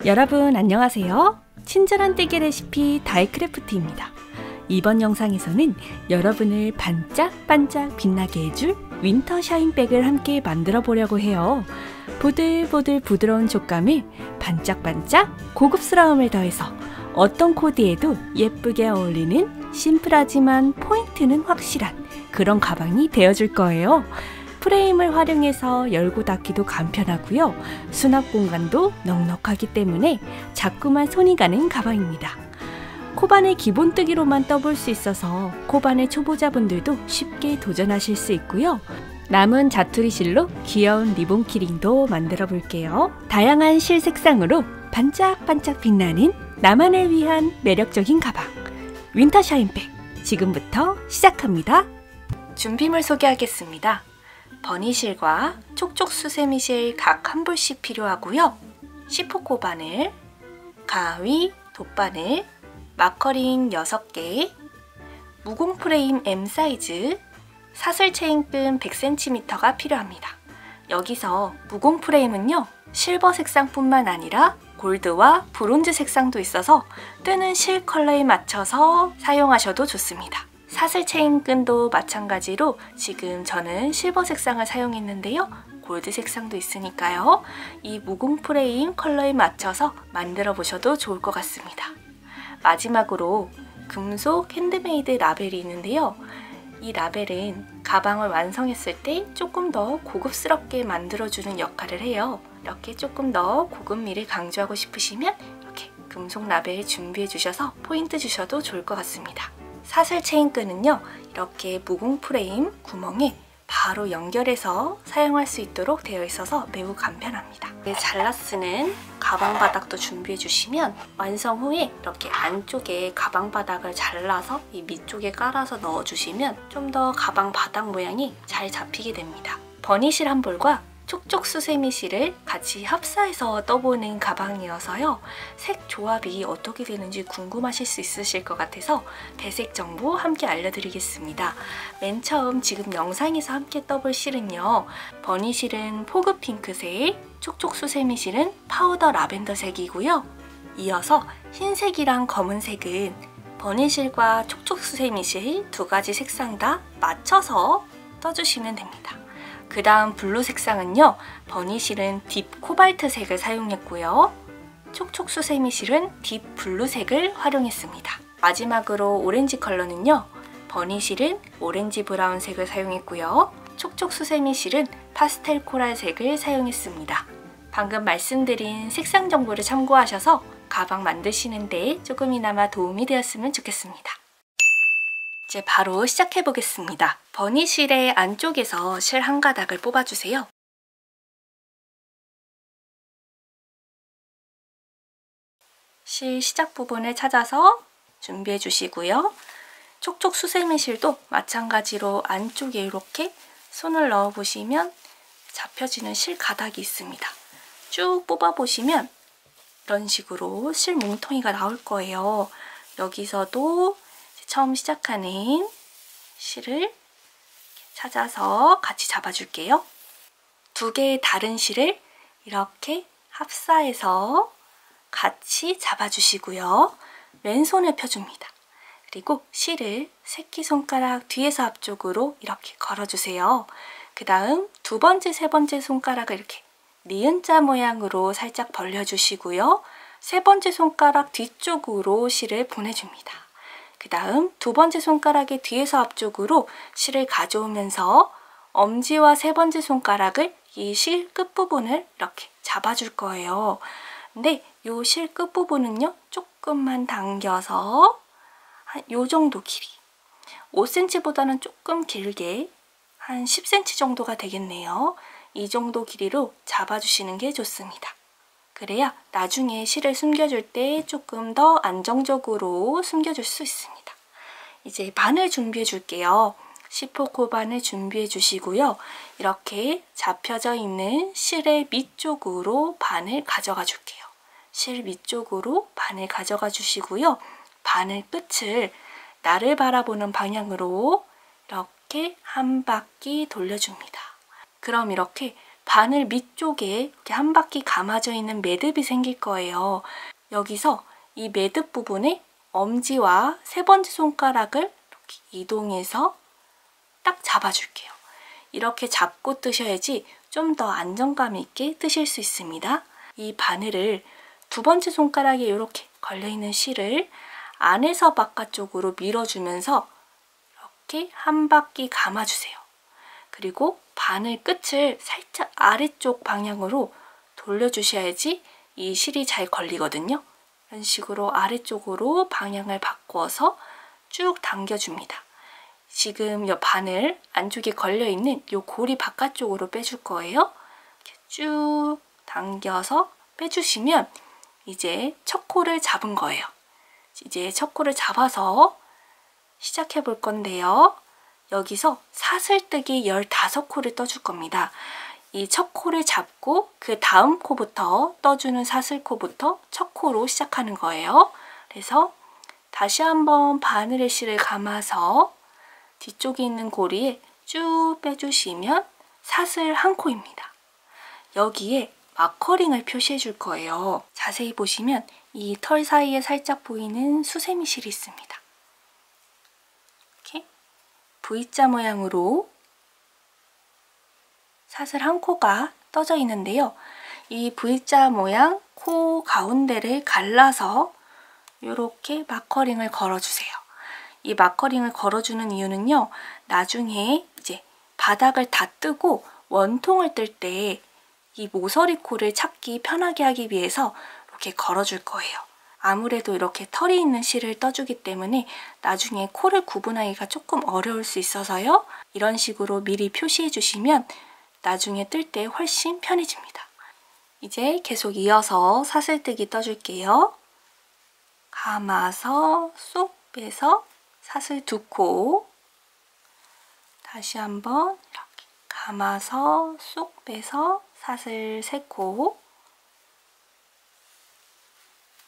여러분 안녕하세요. 친절한 떼기 레시피 다이크래프트입니다. 이번 영상에서는 여러분을 반짝반짝 빛나게 해줄 윈터 샤인백을 함께 만들어 보려고 해요. 보들보들 부드러운 촉감에 반짝반짝 고급스러움을 더해서 어떤 코디에도 예쁘게 어울리는 심플하지만 포인트는 확실한 그런 가방이 되어줄 거예요. 프레임을 활용해서 열고 닫기도 간편하고요. 수납 공간도 넉넉하기 때문에 자꾸만 손이 가는 가방입니다. 코바늘 기본뜨기로만 떠볼 수 있어서 코바늘 초보자분들도 쉽게 도전하실 수 있고요. 남은 자투리 실로 귀여운 리본 키링도 만들어 볼게요. 다양한 실 색상으로 반짝반짝 빛나는 나만을 위한 매력적인 가방 윈터 샤인백 지금부터 시작합니다. 준비물 소개하겠습니다. 버니실과 촉촉 수세미실 각 한 볼씩 필요하고요. C4 코바늘, 가위, 돗바늘, 마커링 6개, 무공 프레임 M 사이즈, 사슬 체인끈 100cm가 필요합니다. 여기서 무공 프레임은요, 실버 색상뿐만 아니라 골드와 브론즈 색상도 있어서 뜨는 실 컬러에 맞춰서 사용하셔도 좋습니다. 사슬 체인끈도 마찬가지로 지금 저는 실버 색상을 사용했는데요. 골드 색상도 있으니까요. 이 무공 프레임 컬러에 맞춰서 만들어 보셔도 좋을 것 같습니다. 마지막으로 금속 핸드메이드 라벨이 있는데요. 이 라벨은 가방을 완성했을 때 조금 더 고급스럽게 만들어주는 역할을 해요. 이렇게 조금 더 고급미를 강조하고 싶으시면 이렇게 금속 라벨 준비해 주셔서 포인트 주셔도 좋을 것 같습니다. 사슬 체인끈은요, 이렇게 무공 프레임 구멍에 바로 연결해서 사용할 수 있도록 되어 있어서 매우 간편합니다. 잘라 쓰는 가방 바닥도 준비해 주시면 완성 후에 이렇게 안쪽에 가방 바닥을 잘라서 이 밑쪽에 깔아서 넣어 주시면 좀 더 가방 바닥 모양이 잘 잡히게 됩니다. 버니실 한 볼과 촉촉 수세미 실을 같이 합사해서 떠보는 가방이어서요. 색 조합이 어떻게 되는지 궁금하실 수 있으실 것 같아서 배색 정보 함께 알려드리겠습니다. 맨 처음 지금 영상에서 함께 떠볼 실은요. 버니실은 포그 핑크색, 촉촉 수세미 실은 파우더 라벤더색이고요. 이어서 흰색이랑 검은색은 버니실과 촉촉 수세미 실 두 가지 색상 다 맞춰서 떠주시면 됩니다. 그 다음 블루 색상은요. 버니실은 딥 코발트색을 사용했고요. 촉촉 수세미 실은 딥 블루색을 활용했습니다. 마지막으로 오렌지 컬러는요. 버니실은 오렌지 브라운색을 사용했고요. 촉촉 수세미 실은 파스텔 코랄색을 사용했습니다. 방금 말씀드린 색상 정보를 참고하셔서 가방 만드시는데 조금이나마 도움이 되었으면 좋겠습니다. 이제 바로 시작해 보겠습니다. 버니실의 안쪽에서 실 한 가닥을 뽑아주세요. 실 시작 부분을 찾아서 준비해 주시고요. 촉촉 수세미 실도 마찬가지로 안쪽에 이렇게 손을 넣어 보시면 잡혀지는 실 가닥이 있습니다. 쭉 뽑아 보시면 이런 식으로 실 뭉텅이가 나올 거예요. 여기서도 처음 시작하는 실을 찾아서 같이 잡아줄게요. 두 개의 다른 실을 이렇게 합사해서 같이 잡아주시고요. 왼손을 펴줍니다. 그리고 실을 새끼손가락 뒤에서 앞쪽으로 이렇게 걸어주세요. 그 다음 두 번째, 세 번째 손가락을 이렇게 니은자 모양으로 살짝 벌려주시고요. 세 번째 손가락 뒤쪽으로 실을 보내줍니다. 그 다음 두 번째 손가락의 뒤에서 앞쪽으로 실을 가져오면서 엄지와 세 번째 손가락을 이 실 끝부분을 이렇게 잡아줄 거예요. 근데 이 실 끝부분은요, 조금만 당겨서 한 요 정도 길이, 5cm보다는 조금 길게 한 10cm 정도가 되겠네요. 이 정도 길이로 잡아주시는 게 좋습니다. 그래야 나중에 실을 숨겨줄 때 조금 더 안정적으로 숨겨줄 수 있습니다. 이제 바늘 준비해 줄게요. C4 코바늘 준비해 주시고요. 이렇게 잡혀져 있는 실의 밑쪽으로 바늘 가져가 줄게요. 실 밑쪽으로 바늘 가져가 주시고요. 바늘 끝을 나를 바라보는 방향으로 이렇게 한 바퀴 돌려줍니다. 그럼 이렇게 바늘 밑쪽에 이렇게 한 바퀴 감아져 있는 매듭이 생길 거예요. 여기서 이 매듭 부분에 엄지와 세 번째 손가락을 이렇게 이동해서 딱 잡아줄게요. 이렇게 잡고 뜨셔야지 좀 더 안정감 있게 뜨실 수 있습니다. 이 바늘을 두 번째 손가락에 이렇게 걸려있는 실을 안에서 바깥쪽으로 밀어주면서 이렇게 한 바퀴 감아주세요. 그리고 바늘 끝을 살짝 아래쪽 방향으로 돌려주셔야지 이 실이 잘 걸리거든요. 이런 식으로 아래쪽으로 방향을 바꿔서 쭉 당겨줍니다. 지금 이 바늘 안쪽에 걸려있는 이 고리 바깥쪽으로 빼줄 거예요. 이렇게 쭉 당겨서 빼주시면 이제 첫 코를 잡은 거예요. 이제 첫 코를 잡아서 시작해 볼 건데요. 여기서 사슬뜨기 15코를 떠줄 겁니다. 이 첫 코를 잡고 그 다음 코부터 떠주는 사슬코부터 첫 코로 시작하는 거예요. 그래서 다시 한번 바늘의 실을 감아서 뒤쪽에 있는 고리에 쭉 빼주시면 사슬 한 코입니다. 여기에 마커링을 표시해 줄 거예요. 자세히 보시면 이 털 사이에 살짝 보이는 수세미 실이 있습니다. 이렇게 V자 모양으로 사슬 한 코가 떠져 있는데요. 이 V자 모양 코 가운데를 갈라서 이렇게 마커링을 걸어주세요. 이 마커링을 걸어주는 이유는요. 나중에 이제 바닥을 다 뜨고 원통을 뜰 때 이 모서리 코를 찾기 편하게 하기 위해서 이렇게 걸어줄 거예요. 아무래도 이렇게 털이 있는 실을 떠주기 때문에 나중에 코를 구분하기가 조금 어려울 수 있어서요. 이런 식으로 미리 표시해 주시면 나중에 뜰 때 훨씬 편해집니다. 이제 계속 이어서 사슬뜨기 떠줄게요. 감아서 쏙 빼서 사슬 2코, 다시 한번 이렇게 감아서 쏙 빼서 사슬 3코,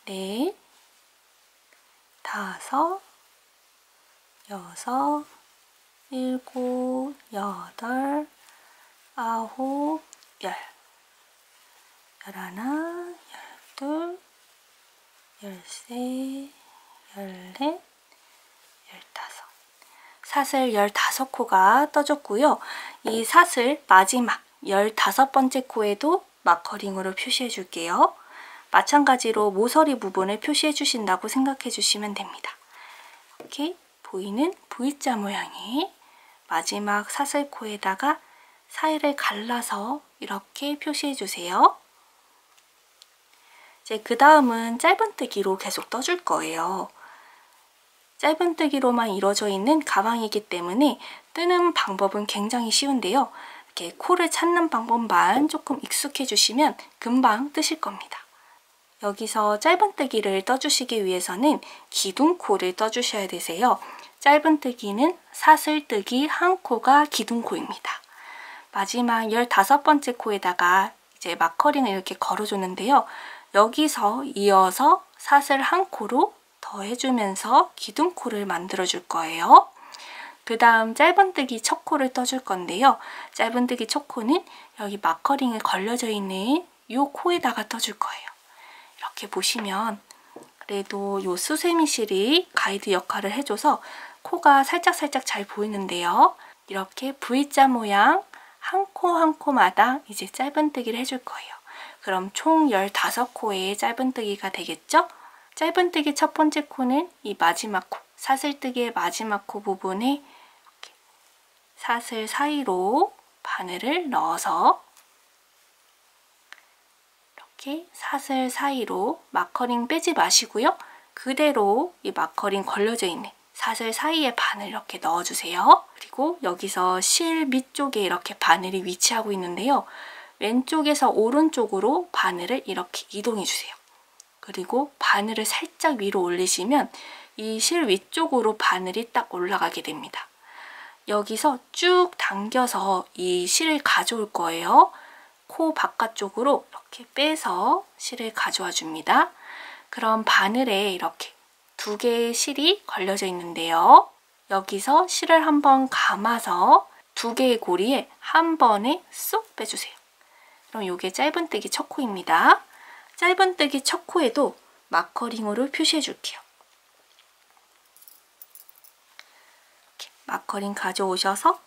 넷, 다섯, 여섯, 일곱, 여덟, 아홉, 열, 열하나, 열둘, 열세, 열넷, 열다섯. 사슬 15코가 떠졌고요. 이 사슬 마지막 15번째 코에도 마커링으로 표시해 줄게요. 마찬가지로 모서리 부분을 표시해 주신다고 생각해 주시면 됩니다. 이렇게 보이는 V자 모양의 마지막 사슬코에다가 사이를 갈라서 이렇게 표시해 주세요. 이제 그 다음은 짧은뜨기로 계속 떠줄 거예요. 짧은뜨기로만 이루어져 있는 가방이기 때문에 뜨는 방법은 굉장히 쉬운데요. 이렇게 코를 찾는 방법만 조금 익숙해 주시면 금방 뜨실 겁니다. 여기서 짧은뜨기를 떠주시기 위해서는 기둥코를 떠주셔야 되세요. 짧은뜨기는 사슬뜨기 한 코가 기둥코입니다. 마지막 15번째 코에다가 이제 마커링을 이렇게 걸어줬는데요. 여기서 이어서 사슬 한 코로 더해주면서 기둥코를 만들어 줄 거예요. 그 다음 짧은뜨기 첫 코를 떠줄 건데요. 짧은뜨기 첫 코는 여기 마커링이 걸려져 있는 이 코에다가 떠줄 거예요. 이렇게 보시면 그래도 이 수세미 실이 가이드 역할을 해줘서 코가 살짝살짝 잘 보이는데요. 이렇게 V자 모양 한 코 한 코마다 이제 짧은뜨기를 해줄 거예요. 그럼 총 15코의 짧은뜨기가 되겠죠? 짧은뜨기 첫 번째 코는 이 마지막 코, 사슬뜨기의 마지막 코 부분에 이렇게 사슬 사이로 바늘을 넣어서 이렇게 사슬 사이로 마커링 빼지 마시고요. 그대로 이 마커링 걸려져 있는 사슬 사이에 바늘 이렇게 넣어주세요. 그리고 여기서 실 밑쪽에 이렇게 바늘이 위치하고 있는데요. 왼쪽에서 오른쪽으로 바늘을 이렇게 이동해 주세요. 그리고 바늘을 살짝 위로 올리시면 이 실 위쪽으로 바늘이 딱 올라가게 됩니다. 여기서 쭉 당겨서 이 실을 가져올 거예요. 코 바깥쪽으로 이렇게 빼서 실을 가져와 줍니다. 그럼 바늘에 이렇게 2개의 실이 걸려져 있는데요. 여기서 실을 한번 감아서 두 개의 고리에 한 번에 쏙 빼주세요. 그럼 이게 짧은뜨기 첫 코입니다. 짧은뜨기 첫 코에도 마커링으로 표시해 줄게요. 이렇게 마커링 가져오셔서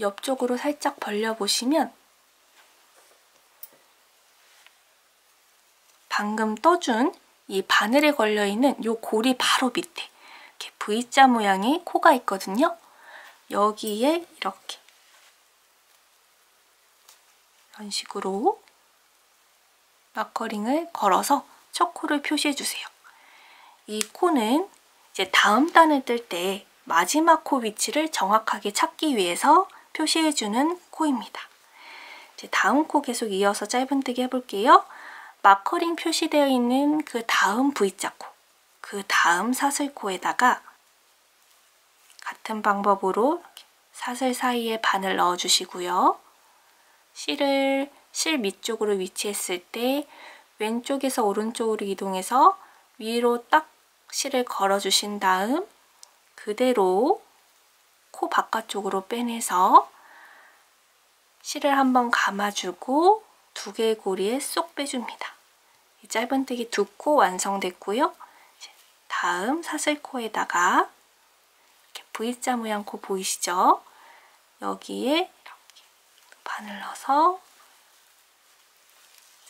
옆쪽으로 살짝 벌려보시면 방금 떠준 이 바늘에 걸려있는 이 고리 바로 밑에 이렇게 V자 모양의 코가 있거든요. 여기에 이렇게 이런 식으로 마커링을 걸어서 첫 코를 표시해 주세요. 이 코는 이제 다음 단을 뜰 때 마지막 코 위치를 정확하게 찾기 위해서 표시해 주는 코입니다. 이제 다음 코 계속 이어서 짧은뜨기 해볼게요. 마커링 표시되어 있는 그 다음 V자 코, 그 다음 사슬코에다가 같은 방법으로 사슬 사이에 바늘 넣어주시고요. 실을 실 밑쪽으로 위치했을 때 왼쪽에서 오른쪽으로 이동해서 위로 딱 실을 걸어주신 다음 그대로 코 바깥쪽으로 빼내서 실을 한번 감아주고 두 개의 고리에 쏙 빼줍니다. 이 짧은뜨기 두 코 완성됐고요. 다음 사슬코에다가 이렇게 V자 모양 코 보이시죠? 여기에 이렇게 바늘 넣어서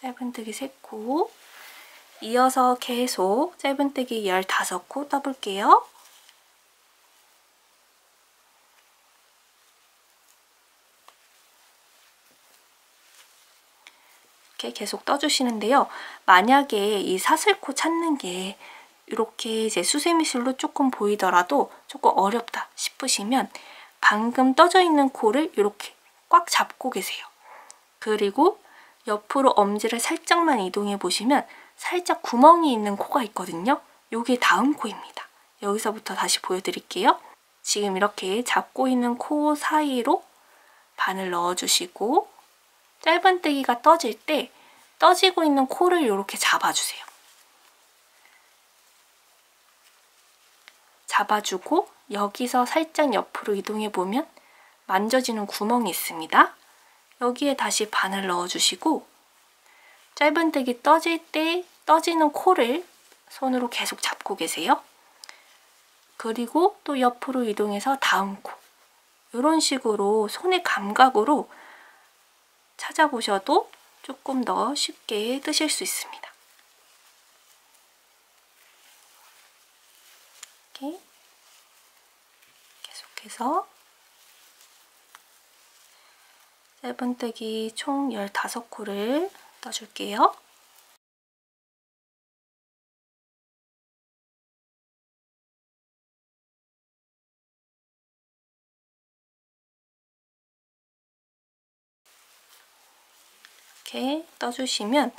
짧은뜨기 3코, 이어서 계속 짧은뜨기 15코 떠볼게요. 이렇게 계속 떠주시는데요. 만약에 이 사슬코 찾는 게 이렇게 이제 수세미실로 조금 보이더라도 조금 어렵다 싶으시면 방금 떠져 있는 코를 이렇게 꽉 잡고 계세요. 그리고 옆으로 엄지를 살짝만 이동해 보시면 살짝 구멍이 있는 코가 있거든요. 이게 다음 코입니다. 여기서부터 다시 보여드릴게요. 지금 이렇게 잡고 있는 코 사이로 바늘 넣어주시고 짧은뜨기가 떠질 때 떠지고 있는 코를 이렇게 잡아주세요. 잡아주고 여기서 살짝 옆으로 이동해 보면 만져지는 구멍이 있습니다. 여기에 다시 바늘 넣어주시고 짧은뜨기 떠질 때 떠지는 코를 손으로 계속 잡고 계세요. 그리고 또 옆으로 이동해서 다음 코, 이런 식으로 손의 감각으로 찾아보셔도 조금 더 쉽게 뜨실 수 있습니다. 이렇게 계속해서 짧은뜨기 총 15코를 떠줄게요. 이렇게 떠주시면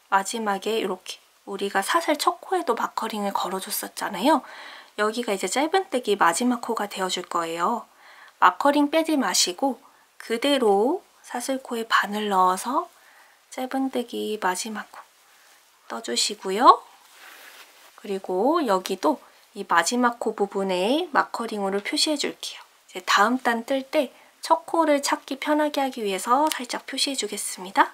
마지막에 이렇게 우리가 사슬 첫 코에도 마커링을 걸어줬었잖아요. 여기가 이제 짧은뜨기 마지막 코가 되어줄 거예요. 마커링 빼지 마시고 그대로 사슬코에 바늘 넣어서 짧은뜨기 마지막 코 떠주시고요. 그리고 여기도 이 마지막 코 부분에 마커링으로 표시해 줄게요. 이제 다음 단 뜰 때 첫 코를 찾기 편하게 하기 위해서 살짝 표시해 주겠습니다.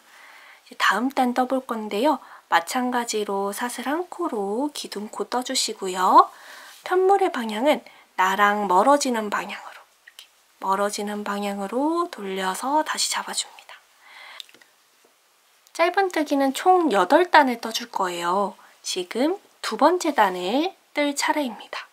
이제 다음 단 떠볼 건데요. 마찬가지로 사슬 한 코로 기둥코 떠주시고요. 편물의 방향은 나랑 멀어지는 방향으로 이렇게 멀어지는 방향으로 돌려서 다시 잡아줍니다. 짧은뜨기는 총 8단을 떠줄 거예요. 지금 두 번째 단을 뜰 차례입니다.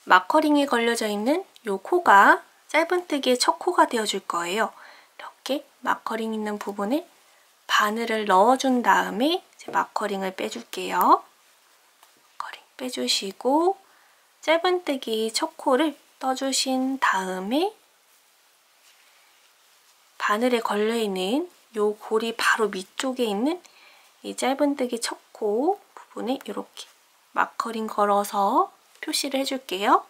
마커링이 걸려져 있는 이 코가 짧은뜨기의 첫 코가 되어줄 거예요. 이렇게 마커링 있는 부분에 바늘을 넣어준 다음에 이제 마커링을 빼줄게요. 마커링 빼주시고 짧은뜨기 첫 코를 떠주신 다음에 바늘에 걸려있는 이 고리 바로 밑쪽에 있는 이 짧은뜨기 첫 코 부분에 이렇게 마커링 걸어서 표시를 해줄게요.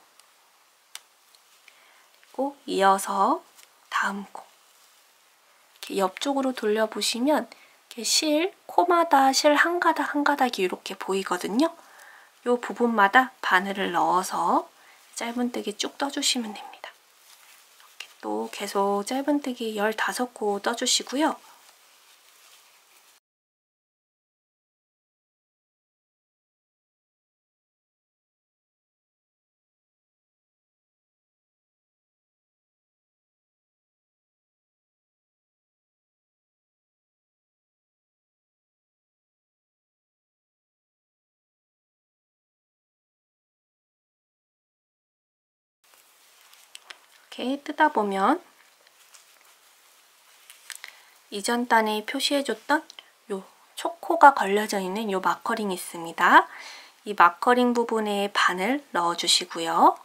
그리고 이어서 다음 코 이렇게 옆쪽으로 돌려보시면 이렇게 실, 코마다 실 한 가닥 한 가닥이 이렇게 보이거든요. 이 부분마다 바늘을 넣어서 짧은뜨기 쭉 떠주시면 됩니다. 이렇게 또 계속 짧은뜨기 15코 떠주시고요. 이렇게 뜯다 보면 이전 단에 표시해줬던 요 초코가 걸려져 있는 요 마커링이 있습니다. 이 마커링 부분에 반을 넣어주시고요.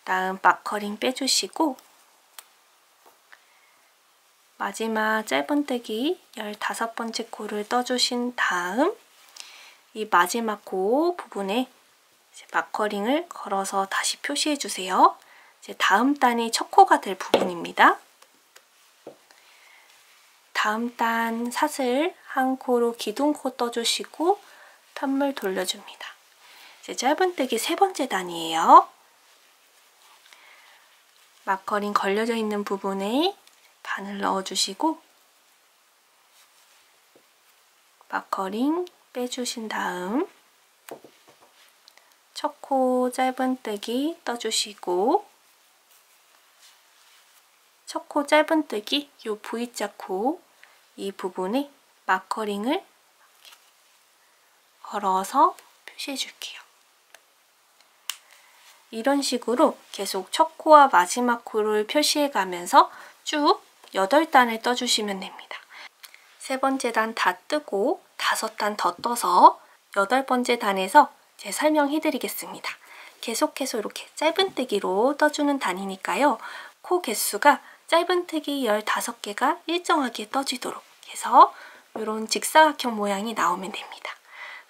다음 마커링 빼주시고 마지막 짧은뜨기 15번째 코를 떠주신 다음 이 마지막 코 부분에 이제 마커링을 걸어서 다시 표시해주세요. 이제 다음 단이 첫 코가 될 부분입니다. 다음 단 사슬 한 코로 기둥코 떠주시고 탑물 돌려줍니다. 이제 짧은뜨기 3번째 단이에요. 마커링 걸려져 있는 부분에 반을 넣어주시고 마커링 빼주신 다음 첫 코 짧은뜨기 떠주시고 첫 코 짧은뜨기 요 V자 코 이 부분에 마커링을 걸어서 표시해 줄게요. 이런 식으로 계속 첫 코와 마지막 코를 표시해 가면서 쭉 8단을 떠주시면 됩니다. 3번째 단 다 뜨고 5단 더 떠서 8번째 단에서 이제 설명해 드리겠습니다. 계속해서 이렇게 짧은뜨기로 떠주는 단이니까요. 코 개수가 짧은뜨기 15개가 일정하게 떠지도록 해서 이런 직사각형 모양이 나오면 됩니다.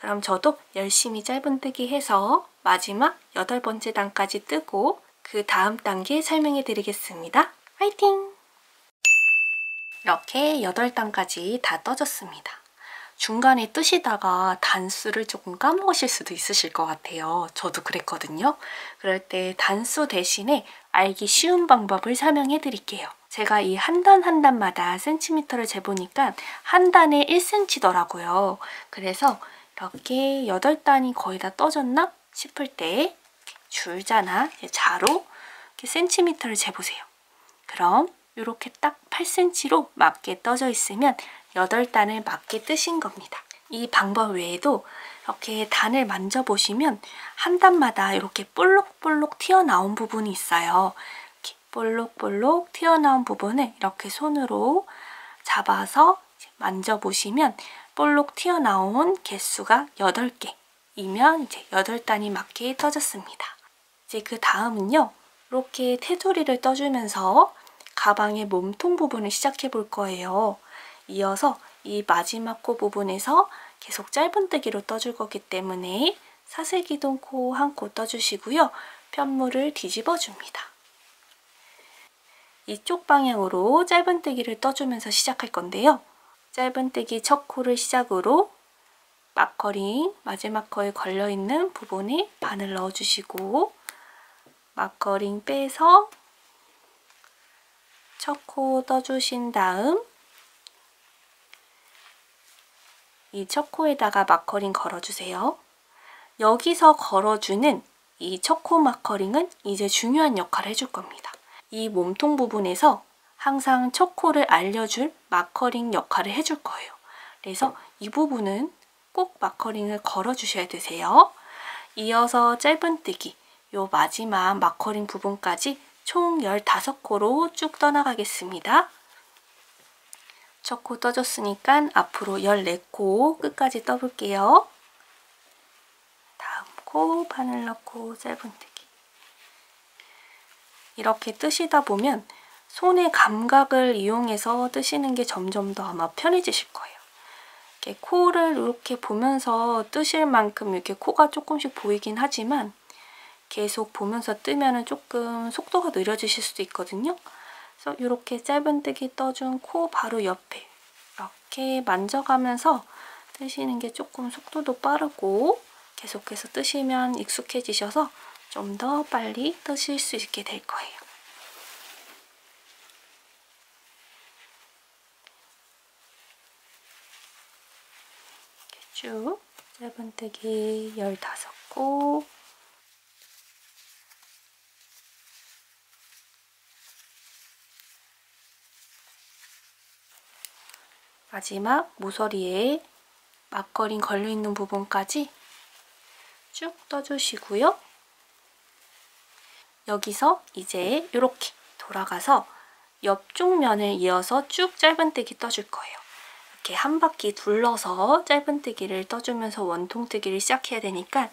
그럼 저도 열심히 짧은뜨기 해서 마지막 8번째 단까지 뜨고 그 다음 단계 설명해 드리겠습니다. 화이팅! 이렇게 8단까지 다 떠졌습니다. 중간에 뜨시다가 단수를 조금 까먹으실 수도 있으실 것 같아요. 저도 그랬거든요. 그럴 때 단수 대신에 알기 쉬운 방법을 설명해 드릴게요. 제가 이 한 단 한 단마다 센티미터를 재보니까 한 단에 1cm더라고요. 그래서 이렇게 8단이 거의 다 떠졌나 싶을 때 줄자나 자로 이렇게 센티미터를 재보세요. 그럼 이렇게 딱 8cm로 맞게 떠져 있으면 8단을 맞게 뜨신 겁니다. 이 방법 외에도 이렇게 단을 만져보시면 한 단마다 이렇게 볼록볼록 튀어나온 부분이 있어요. 이렇게 볼록볼록 튀어나온 부분을 이렇게 손으로 잡아서 만져보시면 볼록 튀어나온 개수가 8개이면 이제 8단이 맞게 떠졌습니다. 이제 그 다음은요. 이렇게 테두리를 떠주면서 가방의 몸통 부분을 시작해 볼 거예요. 이어서 이 마지막 코 부분에서 계속 짧은뜨기로 떠줄 거기 때문에 사슬기둥 코 한 코 떠주시고요. 편물을 뒤집어 줍니다. 이쪽 방향으로 짧은뜨기를 떠주면서 시작할 건데요. 짧은뜨기 첫 코를 시작으로 마커링 마지막 코에 걸려있는 부분에 반을 넣어주시고 마커링 빼서 첫 코 떠주신 다음 이 첫 코에다가 마커링 걸어주세요. 여기서 걸어주는 이 첫 코 마커링은 이제 중요한 역할을 해줄 겁니다. 이 몸통 부분에서 항상 첫 코를 알려줄 마커링 역할을 해줄 거예요. 그래서 이 부분은 꼭 마커링을 걸어주셔야 되세요. 이어서 짧은뜨기, 요 마지막 마커링 부분까지 총 15코로 쭉 떠나가겠습니다. 첫 코 떠줬으니까 앞으로 14코 끝까지 떠볼게요. 다음 코 바늘 넣고 짧은뜨기. 이렇게 뜨시다 보면 손의 감각을 이용해서 뜨시는 게 점점 더 아마 편해지실 거예요. 이렇게 코를 이렇게 보면서 뜨실 만큼 이렇게 코가 조금씩 보이긴 하지만 계속 보면서 뜨면 조금 속도가 느려지실 수도 있거든요. 그래서 이렇게 짧은뜨기 떠준 코 바로 옆에 이렇게 만져가면서 뜨시는 게 조금 속도도 빠르고 계속해서 뜨시면 익숙해지셔서 좀 더 빨리 떠실 수 있게 될 거예요. 쭉 짧은뜨기 15코, 마지막 모서리에 막걸림 걸려있는 부분까지 쭉 떠주시고요. 여기서 이제 이렇게 돌아가서 옆쪽 면을 이어서 쭉 짧은뜨기 떠줄 거예요. 이렇게 한 바퀴 둘러서 짧은뜨기를 떠주면서 원통뜨기를 시작해야 되니까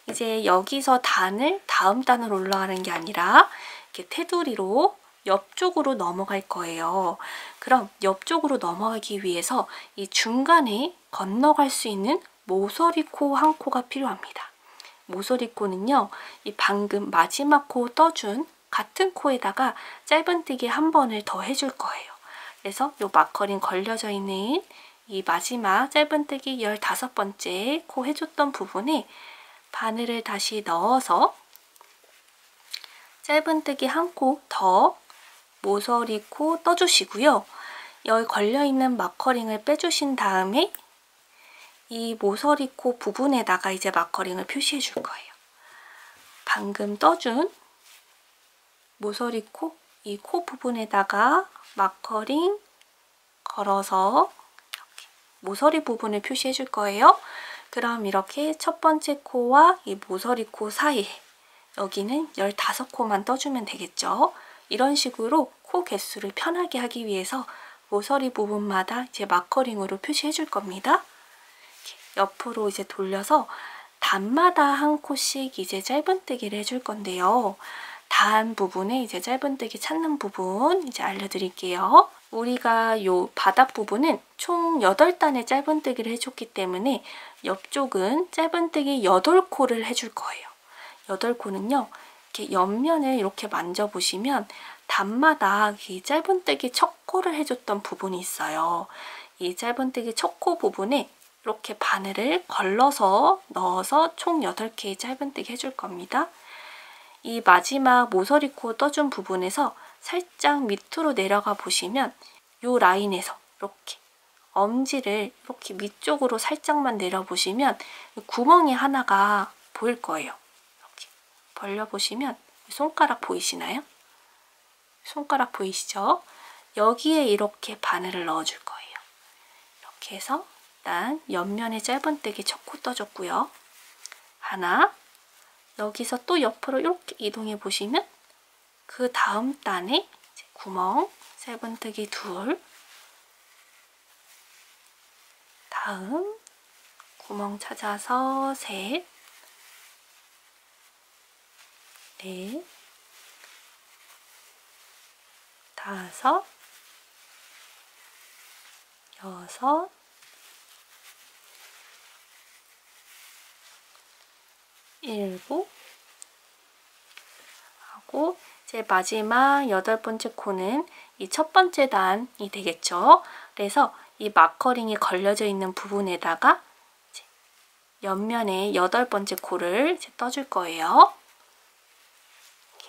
이제 여기서 다음 단을 올라가는 게 아니라 이렇게 테두리로 옆쪽으로 넘어갈 거예요. 그럼 옆쪽으로 넘어가기 위해서 이 중간에 건너갈 수 있는 모서리코 한 코가 필요합니다. 모서리코는요, 이 방금 마지막 코 떠준 같은 코에다가 짧은뜨기 한 번을 더 해줄 거예요. 그래서 이 막걸림 걸려져 있는 이 마지막 짧은뜨기 15번째 코 해줬던 부분에 바늘을 다시 넣어서 짧은뜨기 한 코 더 모서리코 떠주시고요. 여기 걸려있는 마커링을 빼주신 다음에 이 모서리코 부분에다가 이제 마커링을 표시해 줄 거예요. 방금 떠준 모서리코, 이 코 부분에다가 마커링 걸어서 이렇게 모서리 부분을 표시해 줄 거예요. 그럼 이렇게 첫 번째 코와 이 모서리 코 사이에 여기는 15코만 떠주면 되겠죠. 이런 식으로 코 개수를 편하게 하기 위해서 모서리 부분마다 이제 마커링으로 표시해 줄 겁니다. 옆으로 이제 돌려서 단마다 한 코씩 이제 짧은뜨기를 해줄 건데요. 단 부분에 이제 짧은뜨기 찾는 부분 이제 알려드릴게요. 우리가 요 바닥 부분은 총 8단의 짧은뜨기를 해줬기 때문에 옆쪽은 짧은뜨기 8코를 해줄 거예요. 8코는요. 이렇게 옆면을 이렇게 만져보시면 단마다 이 짧은뜨기 첫 코를 해줬던 부분이 있어요. 이 짧은뜨기 첫 코 부분에 이렇게 바늘을 걸러서 넣어서 총 8개의 짧은뜨기 해줄 겁니다. 이 마지막 모서리코 떠준 부분에서 살짝 밑으로 내려가 보시면 이 라인에서 이렇게 엄지를 이렇게 밑쪽으로 살짝만 내려보시면 구멍이 하나가 보일 거예요. 이렇게 벌려보시면 손가락 보이시나요? 손가락 보이시죠? 여기에 이렇게 바늘을 넣어줄 거예요. 이렇게 해서 일단 옆면에 짧은뜨기 첫 코 떠줬고요. 하나, 여기서 또 옆으로 이렇게 이동해 보시면 그 다음 단에 이제 구멍 짧은뜨기 둘, 다음 구멍 찾아서 셋, 넷, 다섯, 여섯, 일곱 하고 이제 마지막 8번째 코는 이 첫 번째 단이 되겠죠. 그래서 이 마커링이 걸려져 있는 부분에다가 이제 옆면에 8번째 코를 이제 떠줄 거예요.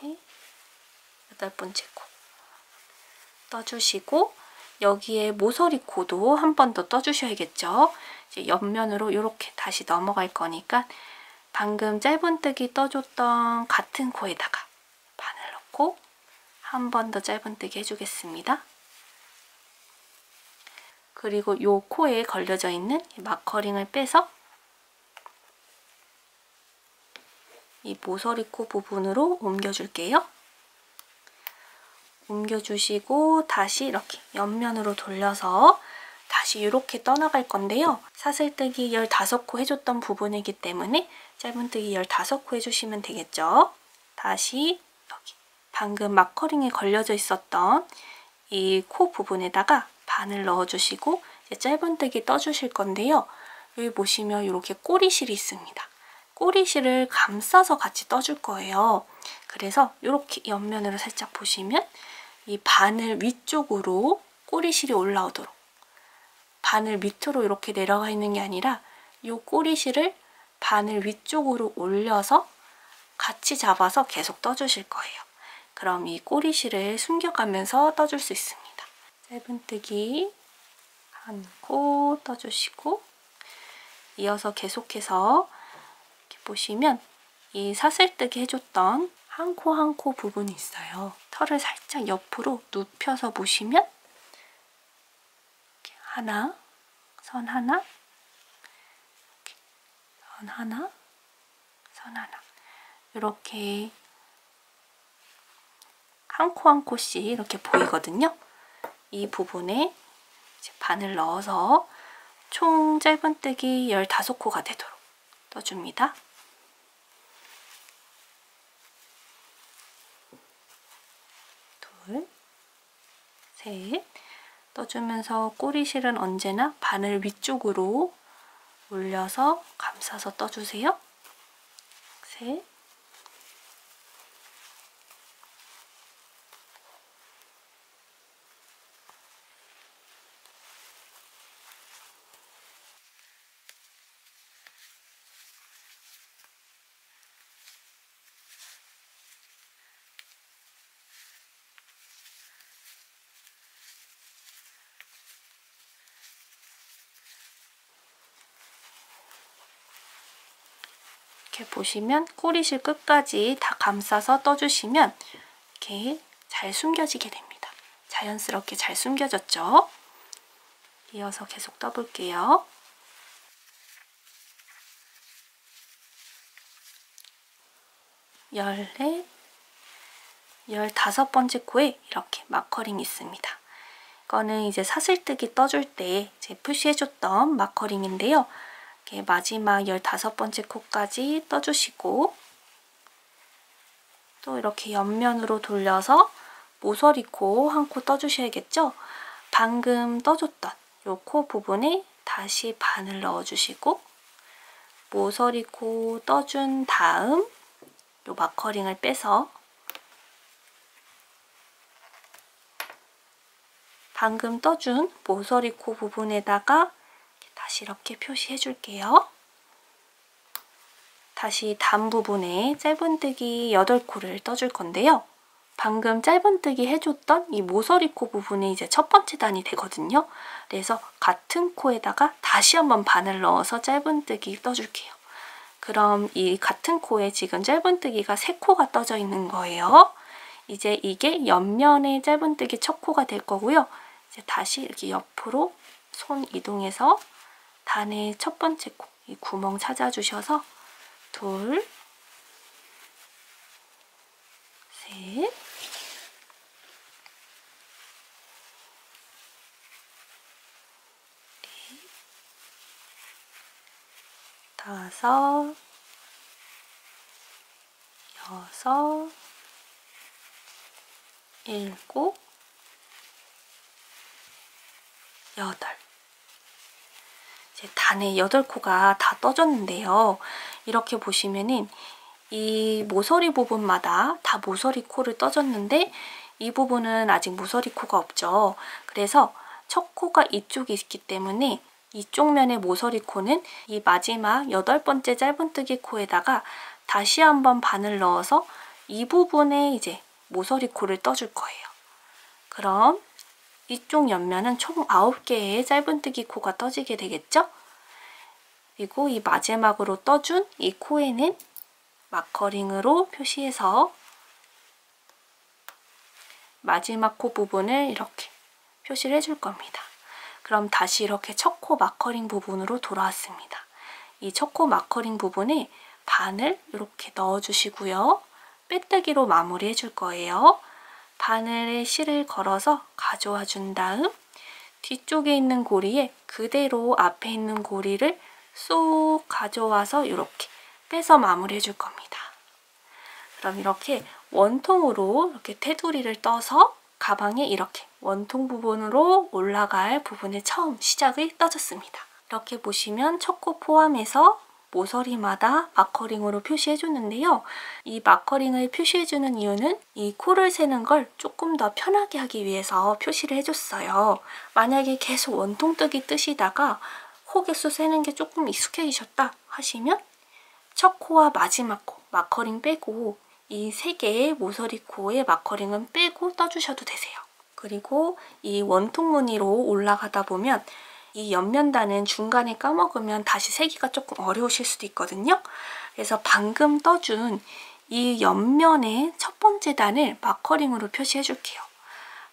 이렇게 8번째 코 떠주시고 여기에 모서리 코도 한 번 더 떠주셔야겠죠. 이제 옆면으로 이렇게 다시 넘어갈 거니까 방금 짧은뜨기 떠줬던 같은 코에다가 바늘 넣고 한 번 더 짧은뜨기 해주겠습니다. 그리고 이 코에 걸려져 있는 마커링을 빼서 이 모서리 코 부분으로 옮겨줄게요. 옮겨주시고 다시 이렇게 옆면으로 돌려서 다시 이렇게 떠나갈 건데요. 사슬뜨기 15코 해줬던 부분이기 때문에 짧은뜨기 15코 해주시면 되겠죠. 다시 여기 방금 마커링에 걸려져 있었던 이 코 부분에다가 바늘 넣어주시고 이제 짧은뜨기 떠주실 건데요. 여기 보시면 이렇게 꼬리실이 있습니다. 꼬리실을 감싸서 같이 떠줄 거예요. 그래서 이렇게 옆면으로 살짝 보시면 이 바늘 위쪽으로 꼬리실이 올라오도록 바늘 밑으로 이렇게 내려가 있는 게 아니라 이 꼬리실을 바늘 위쪽으로 올려서 같이 잡아서 계속 떠주실 거예요. 그럼 이 꼬리실을 숨겨가면서 떠줄 수 있습니다. 짧은뜨기 한 코 떠주시고, 이어서 계속해서 이렇게 보시면 이 사슬뜨기 해줬던 한 코 한 코 부분이 있어요. 털을 살짝 옆으로 눕혀서 보시면 이렇게 하나, 선 하나, 이렇게 선 하나, 선 하나, 이렇게 한 코 한 코씩 이렇게 보이거든요. 이 부분에 이제 바늘 넣어서 총 짧은뜨기 15코가 되도록 떠줍니다. 둘, 셋. 떠주면서 꼬리실은 언제나 바늘 위쪽으로 올려서 감싸서 떠주세요. 셋. 이렇게 보시면 꼬리실 끝까지 다 감싸서 떠주시면 이렇게 잘 숨겨지게 됩니다. 자연스럽게 잘 숨겨졌죠? 이어서 계속 떠볼게요. 14, 15번째 코에 이렇게 마커링이 있습니다. 이거는 이제 사슬뜨기 떠줄 때 이제 표시해줬던 마커링인데요. 이렇게 마지막 15번째 코까지 떠주시고, 또 이렇게 옆면으로 돌려서 모서리 코 한 코 떠주셔야겠죠? 방금 떠줬던 이 코 부분에 다시 바늘 넣어주시고, 모서리 코 떠준 다음 이 마커링을 빼서 방금 떠준 모서리 코 부분에다가 다시 이렇게 표시해 줄게요. 다시 단 부분에 짧은뜨기 8코를 떠줄 건데요. 방금 짧은뜨기 해줬던 이 모서리 코 부분이 이제 첫 번째 단이 되거든요. 그래서 같은 코에다가 다시 한번 바늘 넣어서 짧은뜨기 떠줄게요. 그럼 이 같은 코에 지금 짧은뜨기가 3코가 떠져 있는 거예요. 이제 이게 옆면에 짧은뜨기 첫 코가 될 거고요. 이제 다시 이렇게 옆으로 손 이동해서 단의 첫 번째 코, 이 구멍 찾아주셔서 둘, 셋, 넷, 다섯, 여섯, 일곱, 여덟. 이제 단의 8코가 다 떠졌는데요. 이렇게 보시면은 이 모서리 부분마다 다 모서리 코를 떠줬는데 이 부분은 아직 모서리 코가 없죠. 그래서 첫 코가 이쪽에 있기 때문에 이쪽 면의 모서리 코는 이 마지막 8번째 짧은뜨기 코에다가 다시 한번 바늘 넣어서 이 부분에 이제 모서리 코를 떠줄 거예요. 그럼 이쪽 옆면은 총 9개의 짧은뜨기 코가 떠지게 되겠죠? 그리고 이 마지막으로 떠준 이 코에는 마커링으로 표시해서 마지막 코 부분을 이렇게 표시를 해줄 겁니다. 그럼 다시 이렇게 첫 코 마커링 부분으로 돌아왔습니다. 이 첫 코 마커링 부분에 바늘 이렇게 넣어주시고요. 빼뜨기로 마무리 해줄 거예요. 바늘에 실을 걸어서 가져와 준 다음 뒤쪽에 있는 고리에 그대로 앞에 있는 고리를 쏙 가져와서 이렇게 빼서 마무리 해줄 겁니다. 그럼 이렇게 원통으로 이렇게 테두리를 떠서 가방에 이렇게 원통 부분으로 올라갈 부분에 처음 시작을 떠줬습니다. 이렇게 보시면 첫 코 포함해서 모서리마다 마커링으로 표시해줬는데요. 이 마커링을 표시해주는 이유는 이 코를 세는 걸 조금 더 편하게 하기 위해서 표시를 해줬어요. 만약에 계속 원통뜨기 뜨시다가 코 개수 세는 게 조금 익숙해지셨다 하시면 첫 코와 마지막 코 마커링 빼고 이 3개의 모서리 코의 마커링은 빼고 떠주셔도 되세요. 그리고 이 원통 무늬로 올라가다 보면 이 옆면단은 중간에 까먹으면 다시 세기가 조금 어려우실 수도 있거든요. 그래서 방금 떠준 이 옆면의 첫 번째 단을 마커링으로 표시해 줄게요.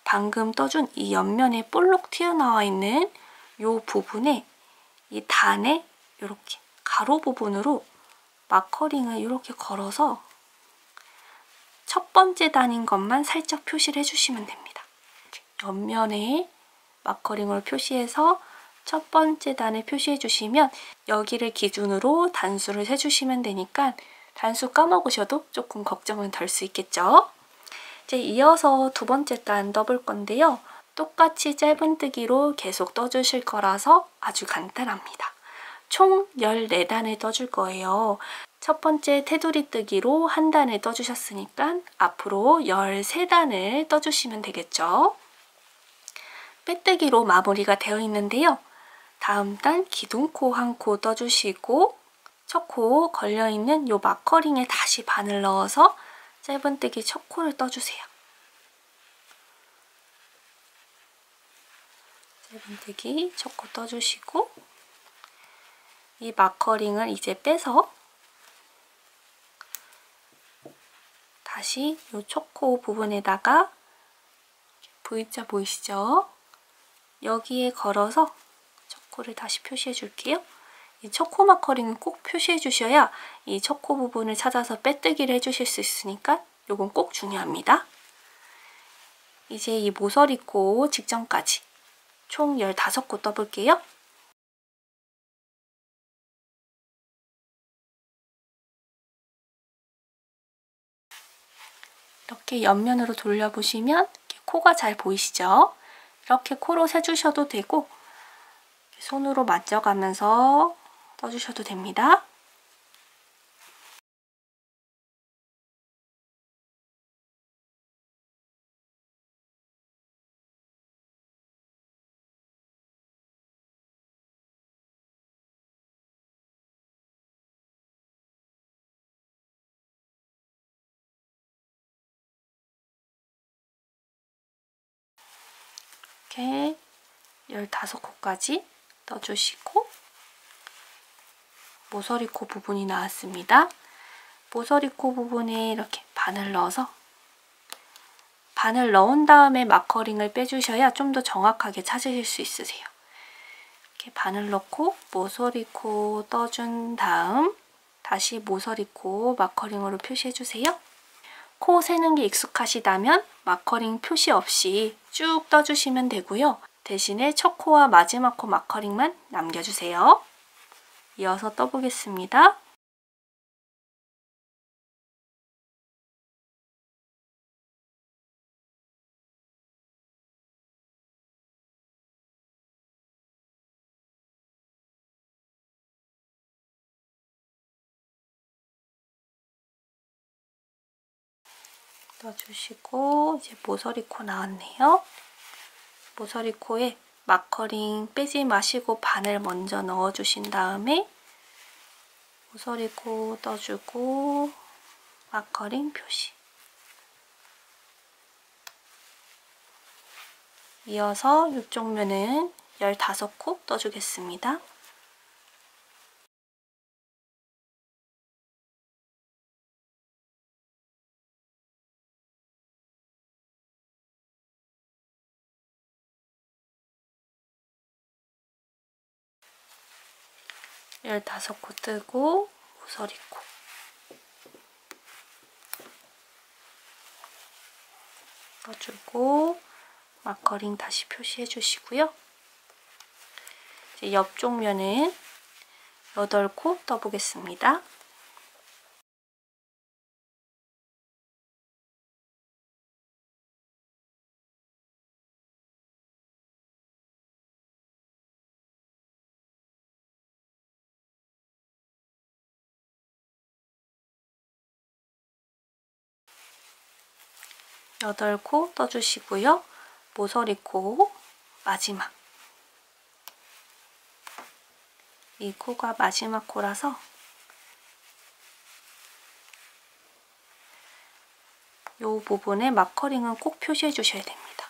방금 떠준 이 옆면에 볼록 튀어나와 있는 이 부분에 이 단에 이렇게 가로 부분으로 마커링을 이렇게 걸어서 첫 번째 단인 것만 살짝 표시를 해주시면 됩니다. 옆면에 마커링으로 표시해서 첫 번째 단을 표시해 주시면 여기를 기준으로 단수를 세주시면 되니까 단수 까먹으셔도 조금 걱정은 덜 수 있겠죠? 이제 이어서 두 번째 단 떠볼 건데요. 똑같이 짧은뜨기로 계속 떠주실 거라서 아주 간단합니다. 총 14단을 떠줄 거예요. 첫 번째 테두리뜨기로 한 단을 떠주셨으니까 앞으로 13단을 떠주시면 되겠죠. 빼뜨기로 마무리가 되어 있는데요. 다음 단 기둥코 한 코 떠주시고 첫 코 걸려있는 이 마커링에 다시 바늘 넣어서 짧은뜨기 첫 코를 떠주세요. 짧은뜨기 첫 코 떠주시고 이 마커링을 이제 빼서 다시 이 첫 코 부분에다가 V자 보이시죠? 여기에 걸어서 첫 코를 다시 표시해 줄게요. 이 첫 코 마커링은 꼭 표시해 주셔야 이 첫 코 부분을 찾아서 빼뜨기를 해주실 수 있으니까 이건 꼭 중요합니다. 이제 이 모서리 코 직전까지 총 15코 떠볼게요. 이렇게 옆면으로 돌려보시면 이렇게 코가 잘 보이시죠? 이렇게 코로 세주셔도 되고 손으로 만져가면서 떠주셔도 됩니다. 이렇게 15코까지 떠주시고 모서리 코 부분이 나왔습니다. 모서리 코 부분에 이렇게 바늘 넣어서 바늘 넣은 다음에 마커링을 빼주셔야 좀 더 정확하게 찾으실 수 있으세요. 이렇게 바늘 넣고 모서리 코 떠준 다음 다시 모서리 코 마커링으로 표시해주세요. 코 세는 게 익숙하시다면 마커링 표시 없이 쭉 떠주시면 되고요. 대신에 첫 코와 마지막 코 마커링만 남겨주세요. 이어서 떠보겠습니다. 떠주시고 이제 모서리 코 나왔네요. 모서리 코에 마커링 빼지 마시고 바늘 먼저 넣어주신 다음에 모서리 코 떠주고 마커링 표시. 이어서 이쪽 면은 15코 떠주겠습니다. 열다섯 코 뜨고 모서리 코 떠주고 마커링 다시 표시해 주시고요. 이제 옆쪽 면은 8코 떠보겠습니다. 여덟 코 떠주시고요. 모서리 코 마지막. 이 코가 마지막 코라서 이 부분에 마커링은 꼭 표시해 주셔야 됩니다.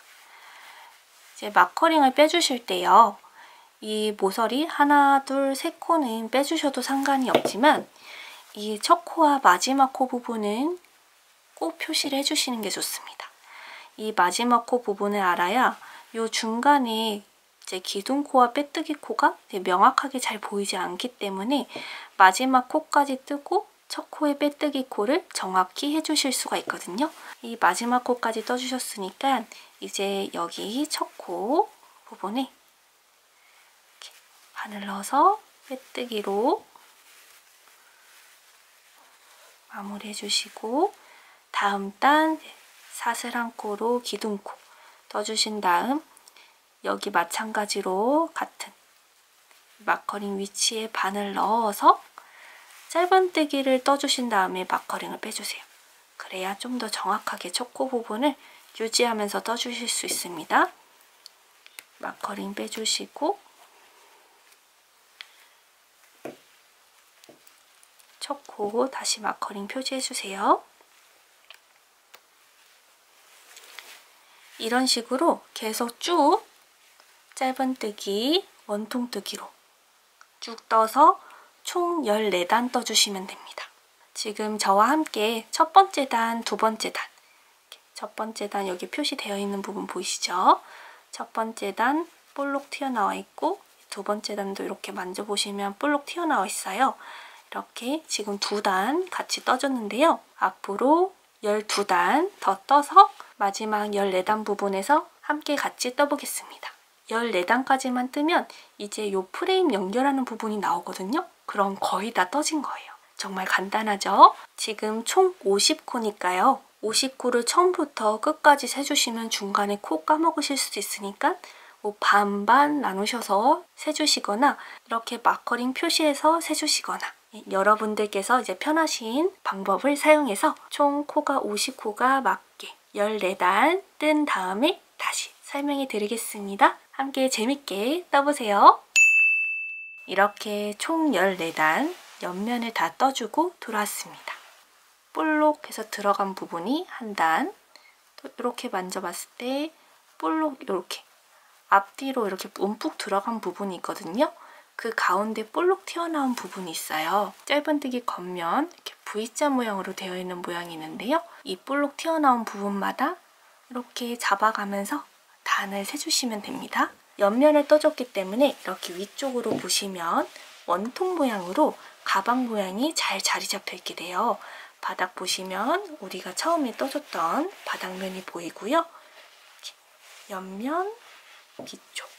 이제 마커링을 빼주실 때요. 이 모서리 하나, 둘, 세 코는 빼주셔도 상관이 없지만 이 첫 코와 마지막 코 부분은 꼭 표시를 해주시는 게 좋습니다. 이 마지막 코 부분을 알아야 이 중간에 이제 기둥코와 빼뜨기 코가 명확하게 잘 보이지 않기 때문에 마지막 코까지 뜨고 첫 코의 빼뜨기 코를 정확히 해주실 수가 있거든요. 이 마지막 코까지 떠주셨으니까 이제 여기 첫 코 부분에 이렇게 바늘 넣어서 빼뜨기로 마무리 해주시고 다음 단 사슬한 코로 기둥코 떠주신 다음 여기 마찬가지로 같은 마커링 위치에 바늘 넣어서 짧은뜨기를 떠주신 다음에 마커링을 빼주세요. 그래야 좀 더 정확하게 첫 코 부분을 유지하면서 떠주실 수 있습니다. 마커링 빼주시고 첫 코 다시 마커링 표시해주세요. 이런 식으로 계속 쭉 짧은뜨기, 원통뜨기로 쭉 떠서 총 14단 떠주시면 됩니다. 지금 저와 함께 첫 번째 단, 두 번째 단, 첫 번째 단 여기 표시되어 있는 부분 보이시죠? 첫 번째 단 볼록 튀어나와 있고 두 번째 단도 이렇게 만져보시면 볼록 튀어나와 있어요. 이렇게 지금 2단 같이 떠줬는데요. 앞으로 12단 더 떠서 마지막 14단 부분에서 함께 같이 떠보겠습니다. 14단까지만 뜨면 이제 요 프레임 연결하는 부분이 나오거든요. 그럼 거의 다 떠진 거예요. 정말 간단하죠? 지금 총 50코니까요. 50코를 처음부터 끝까지 세주시면 중간에 코 까먹으실 수도 있으니까 뭐 반반 나누셔서 세주시거나 이렇게 마커링 표시해서 세주시거나 여러분들께서 이제 편하신 방법을 사용해서 총 코가 50코가 맞게 14단 뜬 다음에 다시 설명해 드리겠습니다. 함께 재밌게 떠보세요. 이렇게 총 14단 옆면을 다 떠주고 돌아왔습니다. 볼록 해서 들어간 부분이 한 단, 또 이렇게 만져봤을 때 볼록 이렇게 앞뒤로 이렇게 움푹 들어간 부분이 있거든요. 그 가운데 볼록 튀어나온 부분이 있어요. 짧은뜨기 겉면 이렇게 V자 모양으로 되어 있는 모양이 있는데요. 이 볼록 튀어나온 부분마다 이렇게 잡아가면서 단을 세주시면 됩니다. 옆면을 떠줬기 때문에 이렇게 위쪽으로 보시면 원통 모양으로 가방 모양이 잘 자리 잡혀 있게 돼요. 바닥 보시면 우리가 처음에 떠줬던 바닥면이 보이고요. 옆면, 뒤쪽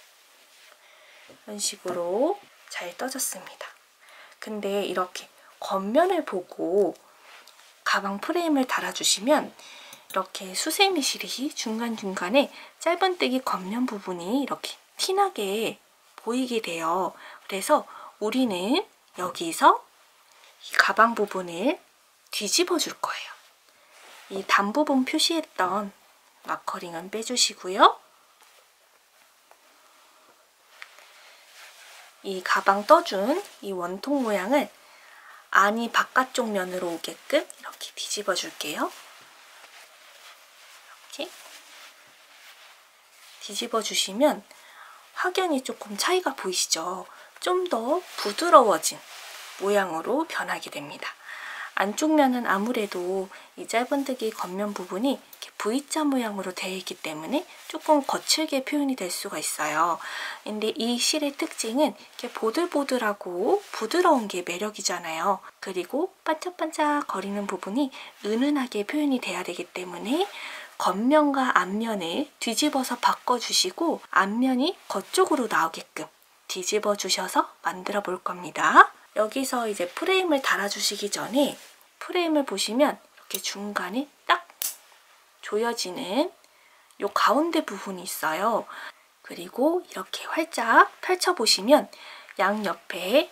이런 식으로 잘 떠졌습니다. 근데 이렇게 겉면을 보고 가방 프레임을 달아주시면 이렇게 수세미실이 중간중간에 짧은뜨기 겉면 부분이 이렇게 티나게 보이게 돼요. 그래서 우리는 여기서 이 가방 부분을 뒤집어 줄 거예요. 이 단 부분 표시했던 마커링은 빼주시고요. 이 가방 떠준 이 원통 모양을 안이 바깥쪽 면으로 오게끔 이렇게 뒤집어 줄게요. 이렇게 뒤집어 주시면 확연히 조금 차이가 보이시죠? 좀 더 부드러워진 모양으로 변하게 됩니다. 안쪽 면은 아무래도 이 짧은뜨기 겉면 부분이 이렇게 V자 모양으로 되어 있기 때문에 조금 거칠게 표현이 될 수가 있어요. 근데 이 실의 특징은 이렇게 보들보들하고 부드러운 게 매력이잖아요. 그리고 반짝반짝 거리는 부분이 은은하게 표현이 돼야 되기 때문에 겉면과 앞면을 뒤집어서 바꿔주시고 앞면이 겉쪽으로 나오게끔 뒤집어 주셔서 만들어 볼 겁니다. 여기서 이제 프레임을 달아주시기 전에 프레임을 보시면 이렇게 중간에 딱 조여지는 요 가운데 부분이 있어요. 그리고 이렇게 활짝 펼쳐보시면 양옆에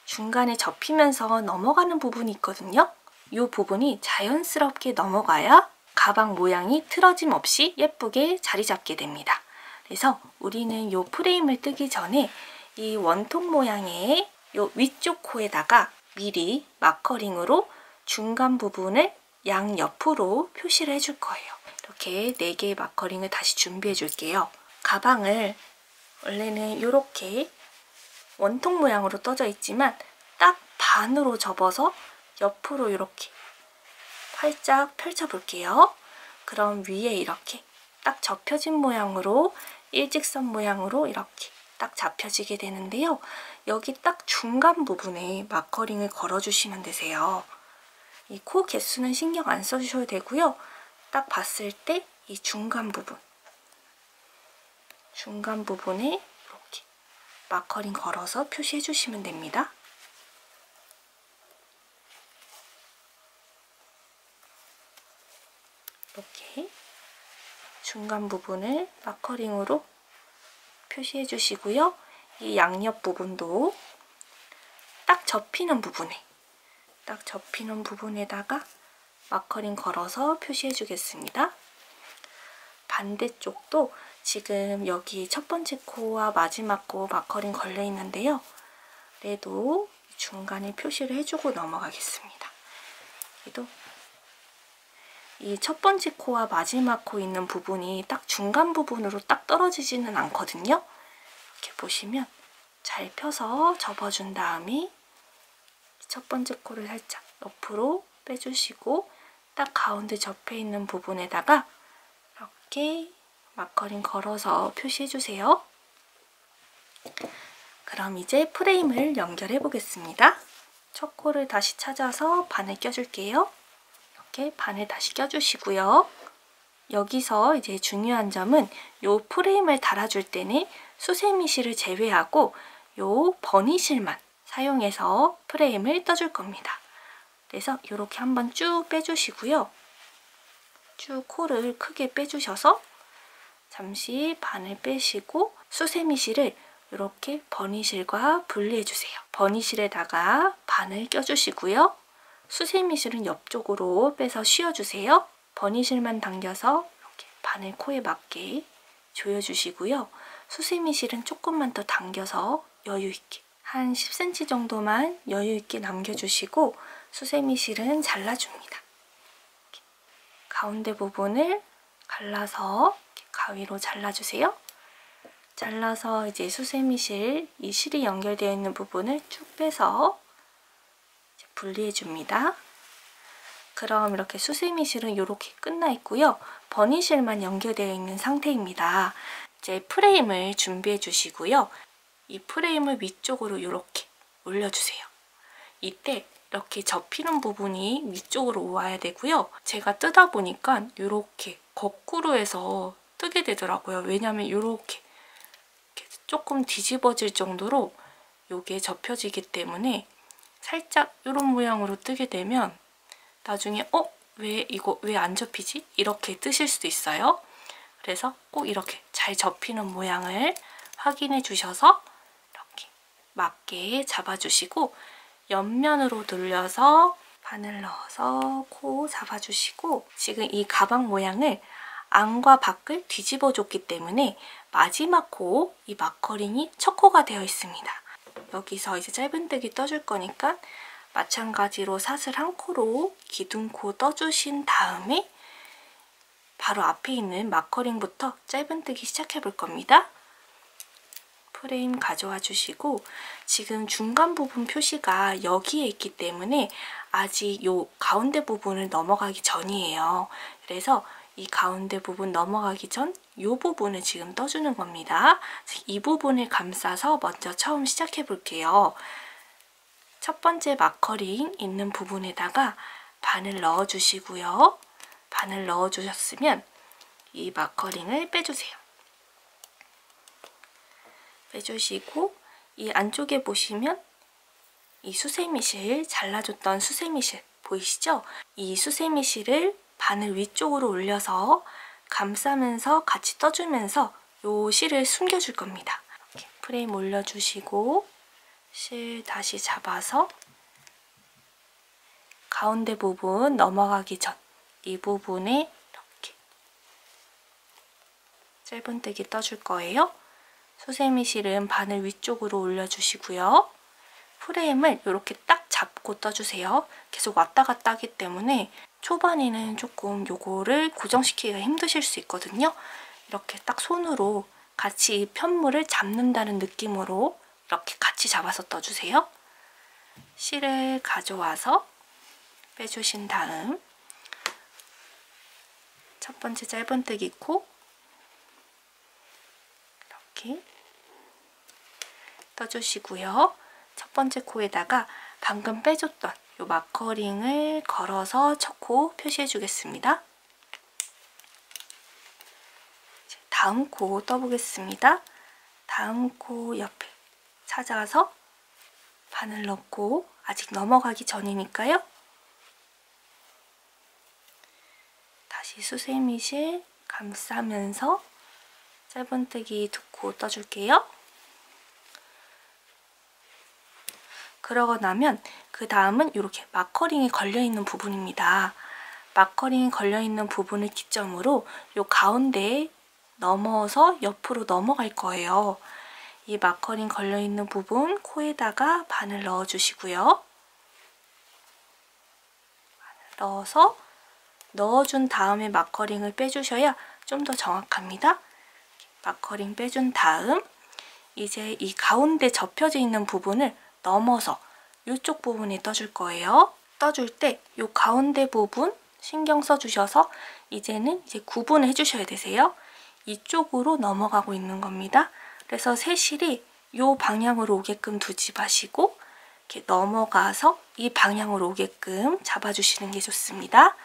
중간에 접히면서 넘어가는 부분이 있거든요. 이 부분이 자연스럽게 넘어가야 가방 모양이 틀어짐 없이 예쁘게 자리 잡게 됩니다. 그래서 우리는 이 프레임을 뜨기 전에 이 원통 모양의 이 위쪽 코에다가 미리 마커링으로 중간 부분을 양옆으로 표시를 해줄 거예요. 이렇게 4개의 마커링을 다시 준비해 줄게요. 가방을 원래는 이렇게 원통 모양으로 떠져 있지만 딱 반으로 접어서 옆으로 이렇게 활짝 펼쳐 볼게요. 그럼 위에 이렇게 딱 접혀진 모양으로 일직선 모양으로 이렇게 딱 잡혀지게 되는데요. 여기 딱 중간 부분에 마커링을 걸어주시면 되세요. 이 코 개수는 신경 안 써주셔도 되고요. 딱 봤을 때 이 중간 부분에 이렇게 마커링 걸어서 표시해 주시면 됩니다. 이렇게 중간 부분을 마커링으로 표시해 주시고요. 이 양옆 부분도 딱 접히는 부분에다가 마커링 걸어서 표시해 주겠습니다. 반대쪽도 지금 여기 첫 번째 코와 마지막 코 마커링 걸려 있는데요. 그래도 중간에 표시를 해주고 넘어가겠습니다. 그래도 이 첫 번째 코와 마지막 코 있는 부분이 딱 중간 부분으로 딱 떨어지지는 않거든요. 이렇게 보시면 잘 펴서 접어준 다음에 첫 번째 코를 살짝 옆으로 빼주시고 딱 가운데 접혀 있는 부분에다가 이렇게 마커링 걸어서 표시해주세요. 그럼 이제 프레임을 연결해 보겠습니다. 첫 코를 다시 찾아서 바늘 껴줄게요. 이렇게 바늘 다시 껴주시고요. 여기서 이제 중요한 점은 이 프레임을 달아줄 때는 수세미실을 제외하고 이 버니실만 사용해서 프레임을 떠줄 겁니다. 그래서 이렇게 한번 쭉 빼주시고요. 쭉 코를 크게 빼주셔서 잠시 바늘 빼시고 수세미실을 이렇게 버니실과 분리해주세요. 버니실에다가 바늘 껴주시고요. 수세미실은 옆쪽으로 빼서 씌워주세요. 버니실만 당겨서 이렇게 바늘 코에 맞게 조여주시고요. 수세미실은 조금만 더 당겨서 여유있게 한 10cm 정도만 여유있게 남겨주시고 수세미실은 잘라줍니다. 가운데 부분을 갈라서 이렇게 가위로 잘라주세요. 잘라서 이제 수세미실, 이 실이 연결되어 있는 부분을 쭉 빼서 분리해줍니다. 그럼 이렇게 수세미실은 이렇게 끝나 있고요. 버니실만 연결되어 있는 상태입니다. 이제 프레임을 준비해 주시고요. 이 프레임을 위쪽으로 이렇게 올려주세요. 이때 이렇게 접히는 부분이 위쪽으로 와야 되고요. 제가 뜨다 보니까 이렇게 거꾸로 해서 뜨게 되더라고요. 왜냐면 이렇게 조금 뒤집어질 정도로 이게 접혀지기 때문에 살짝 이런 모양으로 뜨게 되면 나중에 왜 이거 왜 안 접히지? 이렇게 뜨실 수도 있어요. 그래서 꼭 이렇게 잘 접히는 모양을 확인해 주셔서 이렇게 맞게 잡아주시고 옆면으로 돌려서 바늘 넣어서 코 잡아주시고 지금 이 가방 모양을 안과 밖을 뒤집어 줬기 때문에 마지막 코, 이 마커링이 첫 코가 되어 있습니다. 여기서 이제 짧은뜨기 떠줄 거니까 마찬가지로 사슬 한 코로 기둥코 떠주신 다음에 바로 앞에 있는 마커링부터 짧은뜨기 시작해 볼 겁니다. 프레임 가져와 주시고 지금 중간 부분 표시가 여기에 있기 때문에 아직 요 가운데 부분을 넘어가기 전이에요. 그래서 이 가운데 부분 넘어가기 전 이 부분을 지금 떠주는 겁니다. 이 부분을 감싸서 먼저 처음 시작해 볼게요. 첫 번째 마커링 있는 부분에다가 바늘 넣어주시고요. 바늘 넣어주셨으면 이 마커링을 빼주세요. 빼주시고 이 안쪽에 보시면 이 수세미실, 잘라줬던 수세미실 보이시죠? 이 수세미실을 바늘 위쪽으로 올려서 감싸면서 같이 떠주면서 이 실을 숨겨줄 겁니다. 이렇게 프레임 올려주시고 실 다시 잡아서 가운데 부분 넘어가기 전 이 부분에 이렇게 짧은뜨기 떠줄 거예요. 수세미실은 바늘 위쪽으로 올려주시고요. 프레임을 이렇게 딱 잡고 떠주세요. 계속 왔다 갔다 하기 때문에 초반에는 조금 요거를 고정시키기가 힘드실 수 있거든요. 이렇게 딱 손으로 같이 이 편물을 잡는다는 느낌으로 이렇게 같이 잡아서 떠주세요. 실을 가져와서 빼주신 다음 첫 번째 짧은뜨기 코 이렇게 떠주시고요. 첫 번째 코에다가 방금 빼줬던 이 마커링을 걸어서 첫 코 표시해 주겠습니다. 다음 코 떠보겠습니다. 다음 코 옆에 찾아서 바늘 넣고 아직 넘어가기 전이니까요. 다시 수세미실 감싸면서 짧은뜨기 두 코 떠줄게요. 그러고 나면 그 다음은 이렇게 마커링이 걸려있는 부분입니다. 마커링이 걸려있는 부분을 기점으로 이 가운데에 넘어서 옆으로 넘어갈 거예요. 이 마커링 걸려있는 부분 코에다가 바늘 넣어주시고요. 바늘 넣어준 다음에 마커링을 빼주셔야 좀 더 정확합니다. 마커링 빼준 다음 이제 이 가운데 접혀져 있는 부분을 넘어서 이쪽 부분에 떠줄 거예요. 떠줄 때 이 가운데 부분 신경 써주셔서 이제는 이제 구분을 해주셔야 되세요. 이쪽으로 넘어가고 있는 겁니다. 그래서 새실이 이 방향으로 오게끔 두지 마시고 이렇게 넘어가서 이 방향으로 오게끔 잡아주시는 게 좋습니다.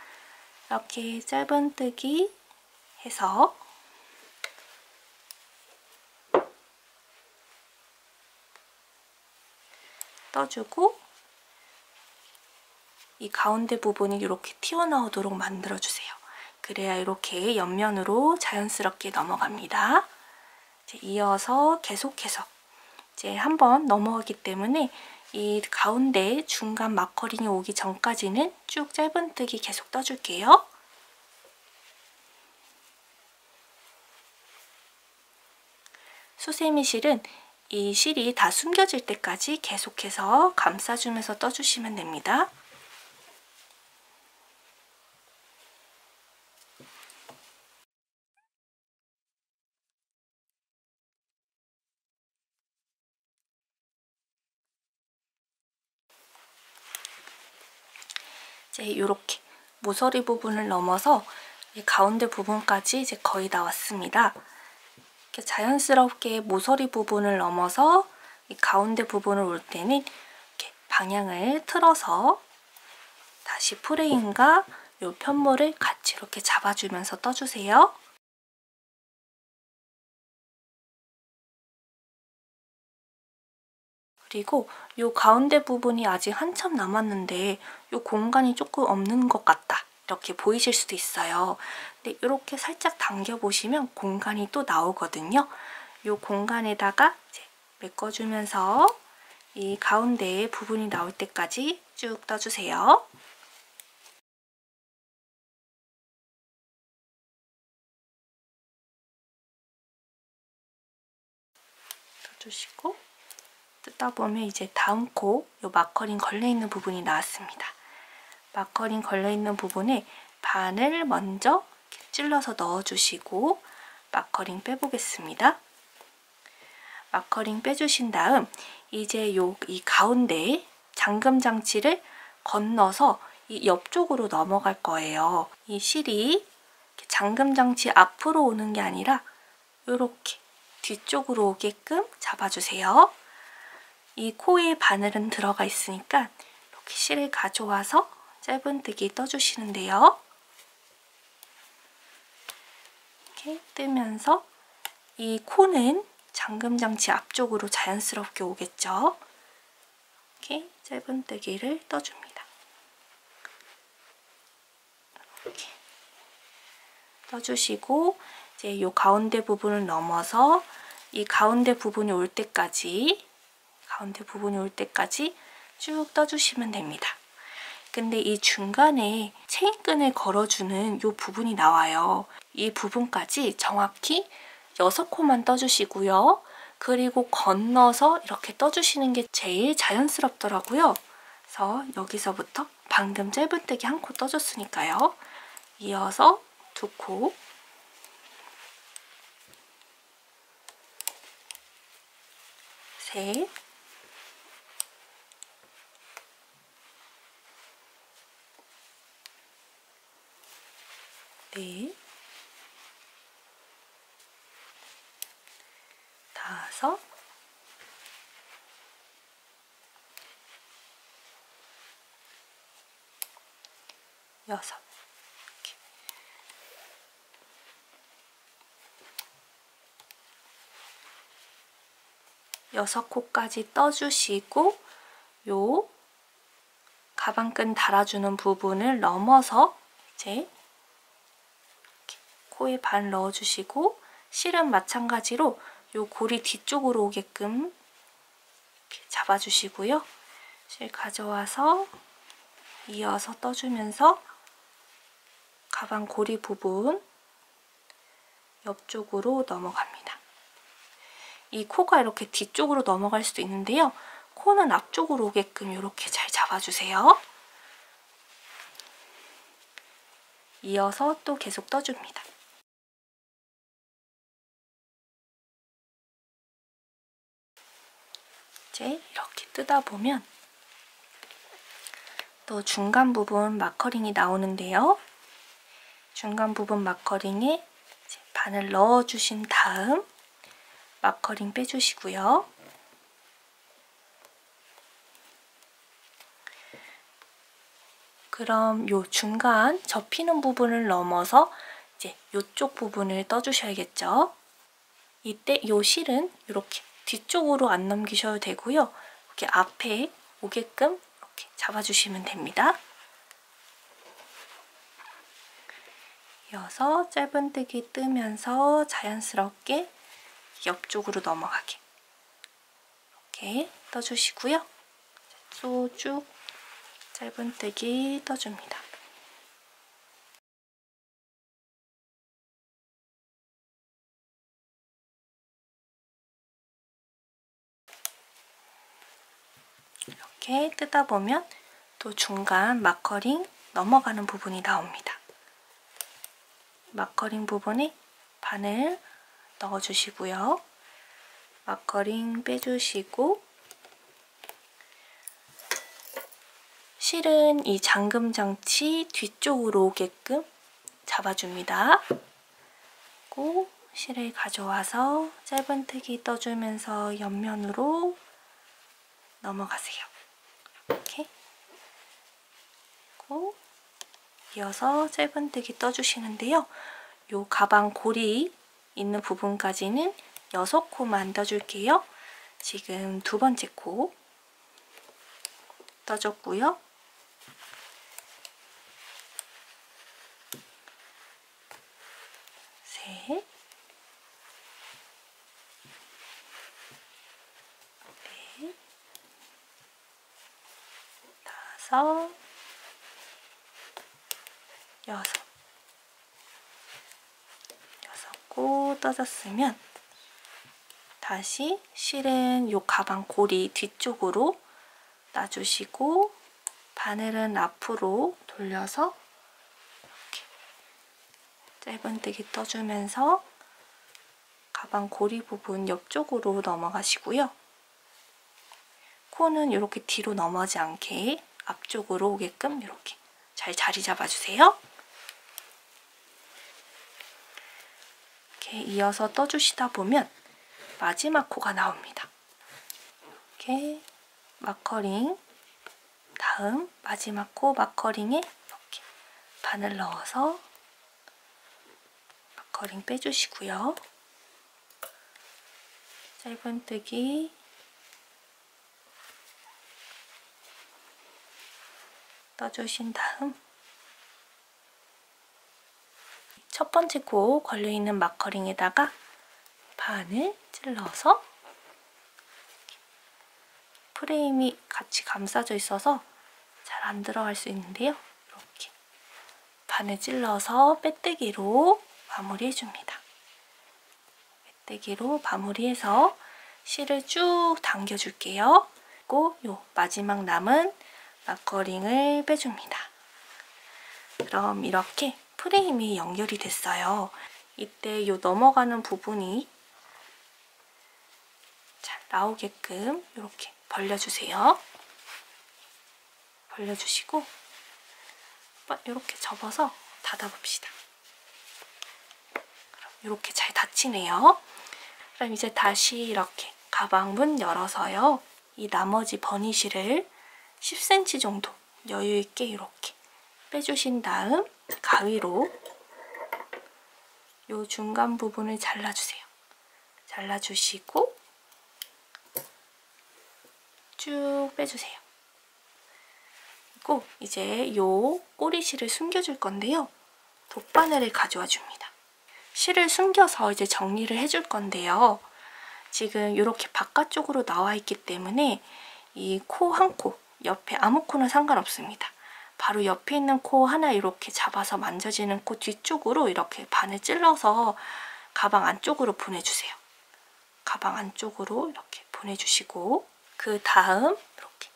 이렇게 짧은뜨기 해서 떠주고 이 가운데 부분이 이렇게 튀어나오도록 만들어주세요. 그래야 이렇게 옆면으로 자연스럽게 넘어갑니다. 이제 이어서 계속해서 이제 한번 넘어가기 때문에 이 가운데 중간 마커링이 오기 전까지는 쭉 짧은뜨기 계속 떠줄게요. 수세미 실은 이 실이 다 숨겨질 때까지 계속해서 감싸주면서 떠주시면 됩니다. 이제 이렇게 모서리 부분을 넘어서 이 가운데 부분까지 이제 거의 다 왔습니다. 이렇게 자연스럽게 모서리 부분을 넘어서 이 가운데 부분을 올 때는 이렇게 방향을 틀어서 다시 프레임과 이 편물을 같이 이렇게 잡아주면서 떠주세요. 그리고 이 가운데 부분이 아직 한참 남았는데 이 공간이 조금 없는 것 같다. 이렇게 보이실 수도 있어요. 근데 이렇게 살짝 당겨보시면 공간이 또 나오거든요. 이 공간에다가 이제 메꿔주면서 이 가운데 부분이 나올 때까지 쭉 떠주세요. 떠주시고 뜯다 보면 이제 다음 코 이 마커링 걸려있는 부분이 나왔습니다. 마커링 걸려있는 부분에 바늘 먼저 이렇게 찔러서 넣어주시고 마커링 빼보겠습니다. 마커링 빼주신 다음 이제 이 가운데 잠금 장치를 건너서 이 옆쪽으로 넘어갈 거예요. 이 실이 잠금 장치 앞으로 오는 게 아니라 이렇게 뒤쪽으로 오게끔 잡아주세요. 이 코에 바늘은 들어가 있으니까 이렇게 실을 가져와서 짧은뜨기 떠주시는데요. 이렇게 뜨면서 이 코는 잠금장치 앞쪽으로 자연스럽게 오겠죠. 이렇게 짧은뜨기를 떠줍니다. 이렇게 떠주시고 이제 이 가운데 부분을 넘어서 이 가운데 부분이 올 때까지 쭉 떠주시면 됩니다. 근데 이 중간에 체인끈을 걸어주는 이 부분이 나와요. 이 부분까지 정확히 6코만 떠주시고요. 그리고 건너서 이렇게 떠주시는 게 제일 자연스럽더라고요. 그래서 여기서부터 방금 짧은뜨기 한 코 떠줬으니까요. 이어서 두 코, 셋, 넷, 다섯, 여섯. 이렇게. 여섯 코까지 떠주시고 요 가방끈 달아주는 부분을 넘어서 이제 이렇게 코에 반 넣어주시고 실은 마찬가지로 요 고리 뒤쪽으로 오게끔 이렇게 잡아주시고요. 실 가져와서 이어서 떠주면서 가방 고리 부분 옆쪽으로 넘어갑니다. 이 코가 이렇게 뒤쪽으로 넘어갈 수도 있는데요. 코는 앞쪽으로 오게끔 이렇게 잘 잡아주세요. 이어서 또 계속 떠줍니다. 이제 이렇게 뜯다 보면 또 중간 부분 마커링이 나오는데요. 중간 부분 마커링에 이제 반을 넣어주신 다음 마커링 빼주시고요. 그럼 요 중간 접히는 부분을 넘어서 이제 요쪽 부분을 떠주셔야겠죠. 이때 요 실은 이렇게 뒤쪽으로 안 넘기셔도 되고요. 이렇게 앞에 오게끔 이렇게 잡아주시면 됩니다. 이어서 짧은뜨기 뜨면서 자연스럽게 옆쪽으로 넘어가게 이렇게 떠주시고요. 또 쭉 짧은뜨기 떠줍니다. 이렇게 뜯다 보면 또 중간 마커링 넘어가는 부분이 나옵니다. 마커링 부분에 반을 넣어주시고요. 마커링 빼주시고 실은 이 잠금 장치 뒤쪽으로 오게끔 잡아줍니다. 그리고 실을 가져와서 짧은뜨기 떠주면서 옆면으로 넘어가세요. 이렇게. 그리고 이어서 짧은뜨기 떠주시는데요. 요 가방 고리 있는 부분까지는 6코만 떠줄게요. 지금 두 번째 코 떠줬고요. 셋, 넷, 다섯, 여섯 코 떠졌으면 다시 실은 요 가방 고리 뒤쪽으로 놔주시고 바늘은 앞으로 돌려서 이렇게 짧은뜨기 떠주면서 가방 고리 부분 옆쪽으로 넘어가시고요. 코는 이렇게 뒤로 넘어지 않게 앞쪽으로 오게끔 이렇게 잘 자리 잡아주세요. 이렇게 이어서 떠주시다 보면 마지막 코가 나옵니다. 이렇게 마커링 다음 마지막 코 마커링에 이렇게 바늘 넣어서 마커링 빼주시고요. 짧은뜨기 떠주신 다음 첫 번째 코 걸려있는 마커링에다가 반을 찔러서 프레임이 같이 감싸져 있어서 잘 안 들어갈 수 있는데요. 이렇게 반을 찔러서 빼뜨기로 마무리해줍니다. 빼뜨기로 마무리해서 실을 쭉 당겨줄게요. 그리고 요 마지막 남은 마커링을 빼줍니다. 그럼 이렇게 프레임이 연결이 됐어요. 이때 요 넘어가는 부분이 잘 나오게끔 이렇게 벌려주세요. 벌려주시고 이렇게 접어서 닫아봅시다. 그럼 이렇게 잘 닫히네요. 그럼 이제 다시 이렇게 가방 문 열어서요. 이 나머지 버니실을 10cm 정도 여유있게 이렇게 빼주신 다음 가위로 이 중간 부분을 잘라주세요. 잘라주시고 쭉 빼주세요. 그리고 이제 이 꼬리실을 숨겨줄 건데요. 돗바늘을 가져와 줍니다. 실을 숨겨서 이제 정리를 해줄 건데요. 지금 이렇게 바깥쪽으로 나와 있기 때문에 이 코 한 코, 옆에 아무 코는 상관없습니다. 바로 옆에 있는 코 하나 이렇게 잡아서 만져지는 코 뒤쪽으로 이렇게 반을 찔러서 가방 안쪽으로 보내주세요. 가방 안쪽으로 이렇게 보내주시고 그 다음 이렇게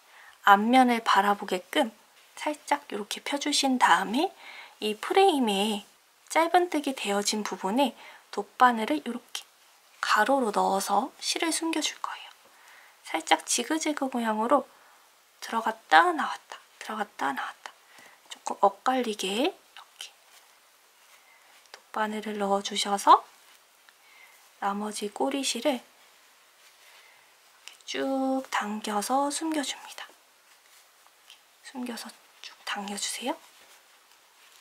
앞면을 바라보게끔 살짝 이렇게 펴주신 다음에 이 프레임에 짧은뜨기 되어진 부분에 돗바늘을 이렇게 가로로 넣어서 실을 숨겨줄 거예요. 살짝 지그재그 모양으로 들어갔다 나왔다 들어갔다 나왔다 조금 엇갈리게 이렇게 돗바늘을 넣어주셔서 나머지 꼬리실을 이렇게 쭉 당겨서 숨겨줍니다. 숨겨서 쭉 당겨주세요.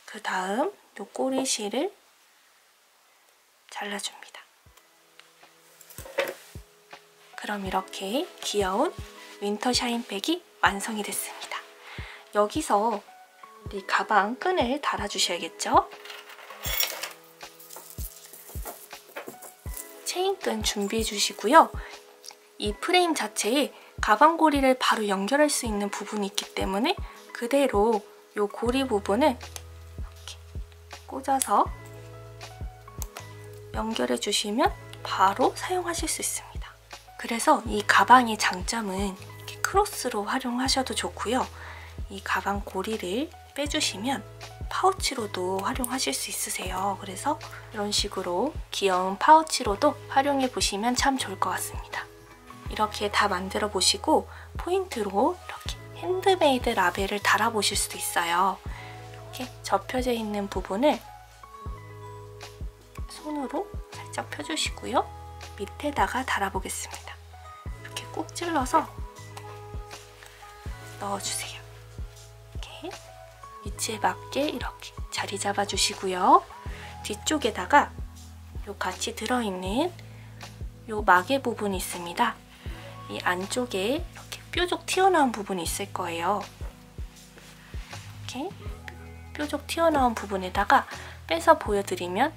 그 다음 이 꼬리실을 잘라줍니다. 그럼 이렇게 귀여운 윈터 샤인백이 완성이 됐습니다. 여기서 이 가방 끈을 달아주셔야겠죠? 체인끈 준비해 주시고요. 이 프레임 자체에 가방 고리를 바로 연결할 수 있는 부분이 있기 때문에 그대로 이 고리 부분을 이렇게 꽂아서 연결해 주시면 바로 사용하실 수 있습니다. 그래서 이 가방의 장점은 이렇게 크로스로 활용하셔도 좋고요. 이 가방 고리를 빼주시면 파우치로도 활용하실 수 있으세요. 그래서 이런 식으로 귀여운 파우치로도 활용해 보시면 참 좋을 것 같습니다. 이렇게 다 만들어 보시고 포인트로 이렇게 핸드메이드 라벨을 달아 보실 수도 있어요. 이렇게 접혀져 있는 부분을 손으로 살짝 펴주시고요. 밑에다가 달아보겠습니다. 이렇게 꾹 찔러서 넣어주세요. 이렇게 위치에 맞게 이렇게 자리 잡아주시고요. 뒤쪽에다가 요 같이 들어있는 요 마개 부분이 있습니다. 이 안쪽에 이렇게 뾰족 튀어나온 부분이 있을 거예요. 이렇게 뾰족 튀어나온 부분에다가 빼서 보여드리면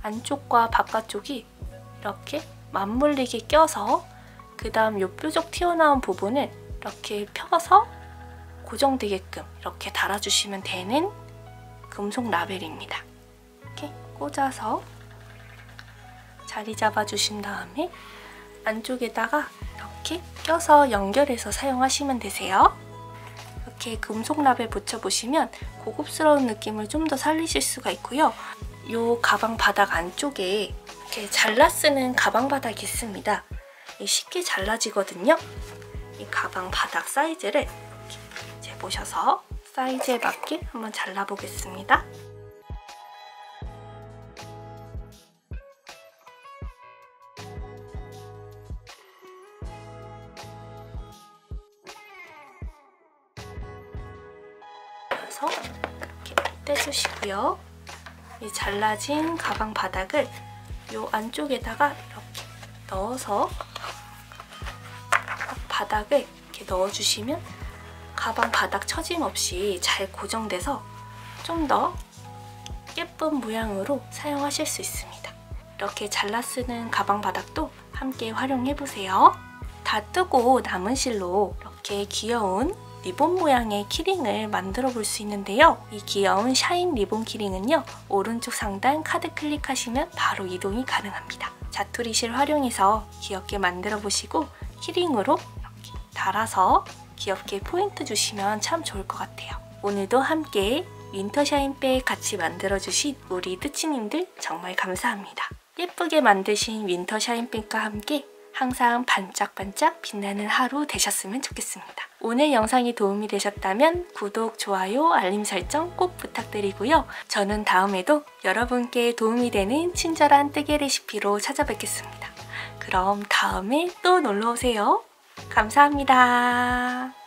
안쪽과 바깥쪽이 이렇게 맞물리게 껴서 그 다음 요 뾰족 튀어나온 부분을 이렇게 펴서 고정되게끔 이렇게 달아주시면 되는 금속 라벨입니다. 이렇게 꽂아서 자리 잡아주신 다음에 안쪽에다가 이렇게 껴서 연결해서 사용하시면 되세요. 이렇게 금속 라벨 붙여보시면 고급스러운 느낌을 좀 더 살리실 수가 있고요. 이 가방 바닥 안쪽에 이렇게 잘라 쓰는 가방 바닥이 있습니다. 쉽게 잘라지거든요. 이 가방 바닥 사이즈를 이렇게 재보셔서 사이즈에 맞게 한번 잘라보겠습니다. 그래서 이렇게 떼주시고요. 이 잘라진 가방 바닥을 이 안쪽에다가 이렇게 넣어서 바닥을 이렇게 넣어주시면 가방 바닥 처짐 없이 잘 고정돼서 좀 더 예쁜 모양으로 사용하실 수 있습니다. 이렇게 잘라 쓰는 가방 바닥도 함께 활용해보세요. 다 뜨고 남은 실로 이렇게 귀여운 리본 모양의 키링을 만들어 볼 수 있는데요. 이 귀여운 샤인 리본 키링은요. 오른쪽 상단 카드 클릭하시면 바로 이동이 가능합니다. 자투리실 활용해서 귀엽게 만들어 보시고 키링으로 이렇게 달아서 귀엽게 포인트 주시면 참 좋을 것 같아요. 오늘도 함께 윈터 샤인백 같이 만들어주신 우리 뜨치님들 정말 감사합니다. 예쁘게 만드신 윈터 샤인백과 함께 항상 반짝반짝 빛나는 하루 되셨으면 좋겠습니다. 오늘 영상이 도움이 되셨다면 구독, 좋아요, 알림 설정 꼭 부탁드리고요. 저는 다음에도 여러분께 도움이 되는 친절한 뜨개 레시피로 찾아뵙겠습니다. 그럼 다음에 또 놀러오세요. 감사합니다.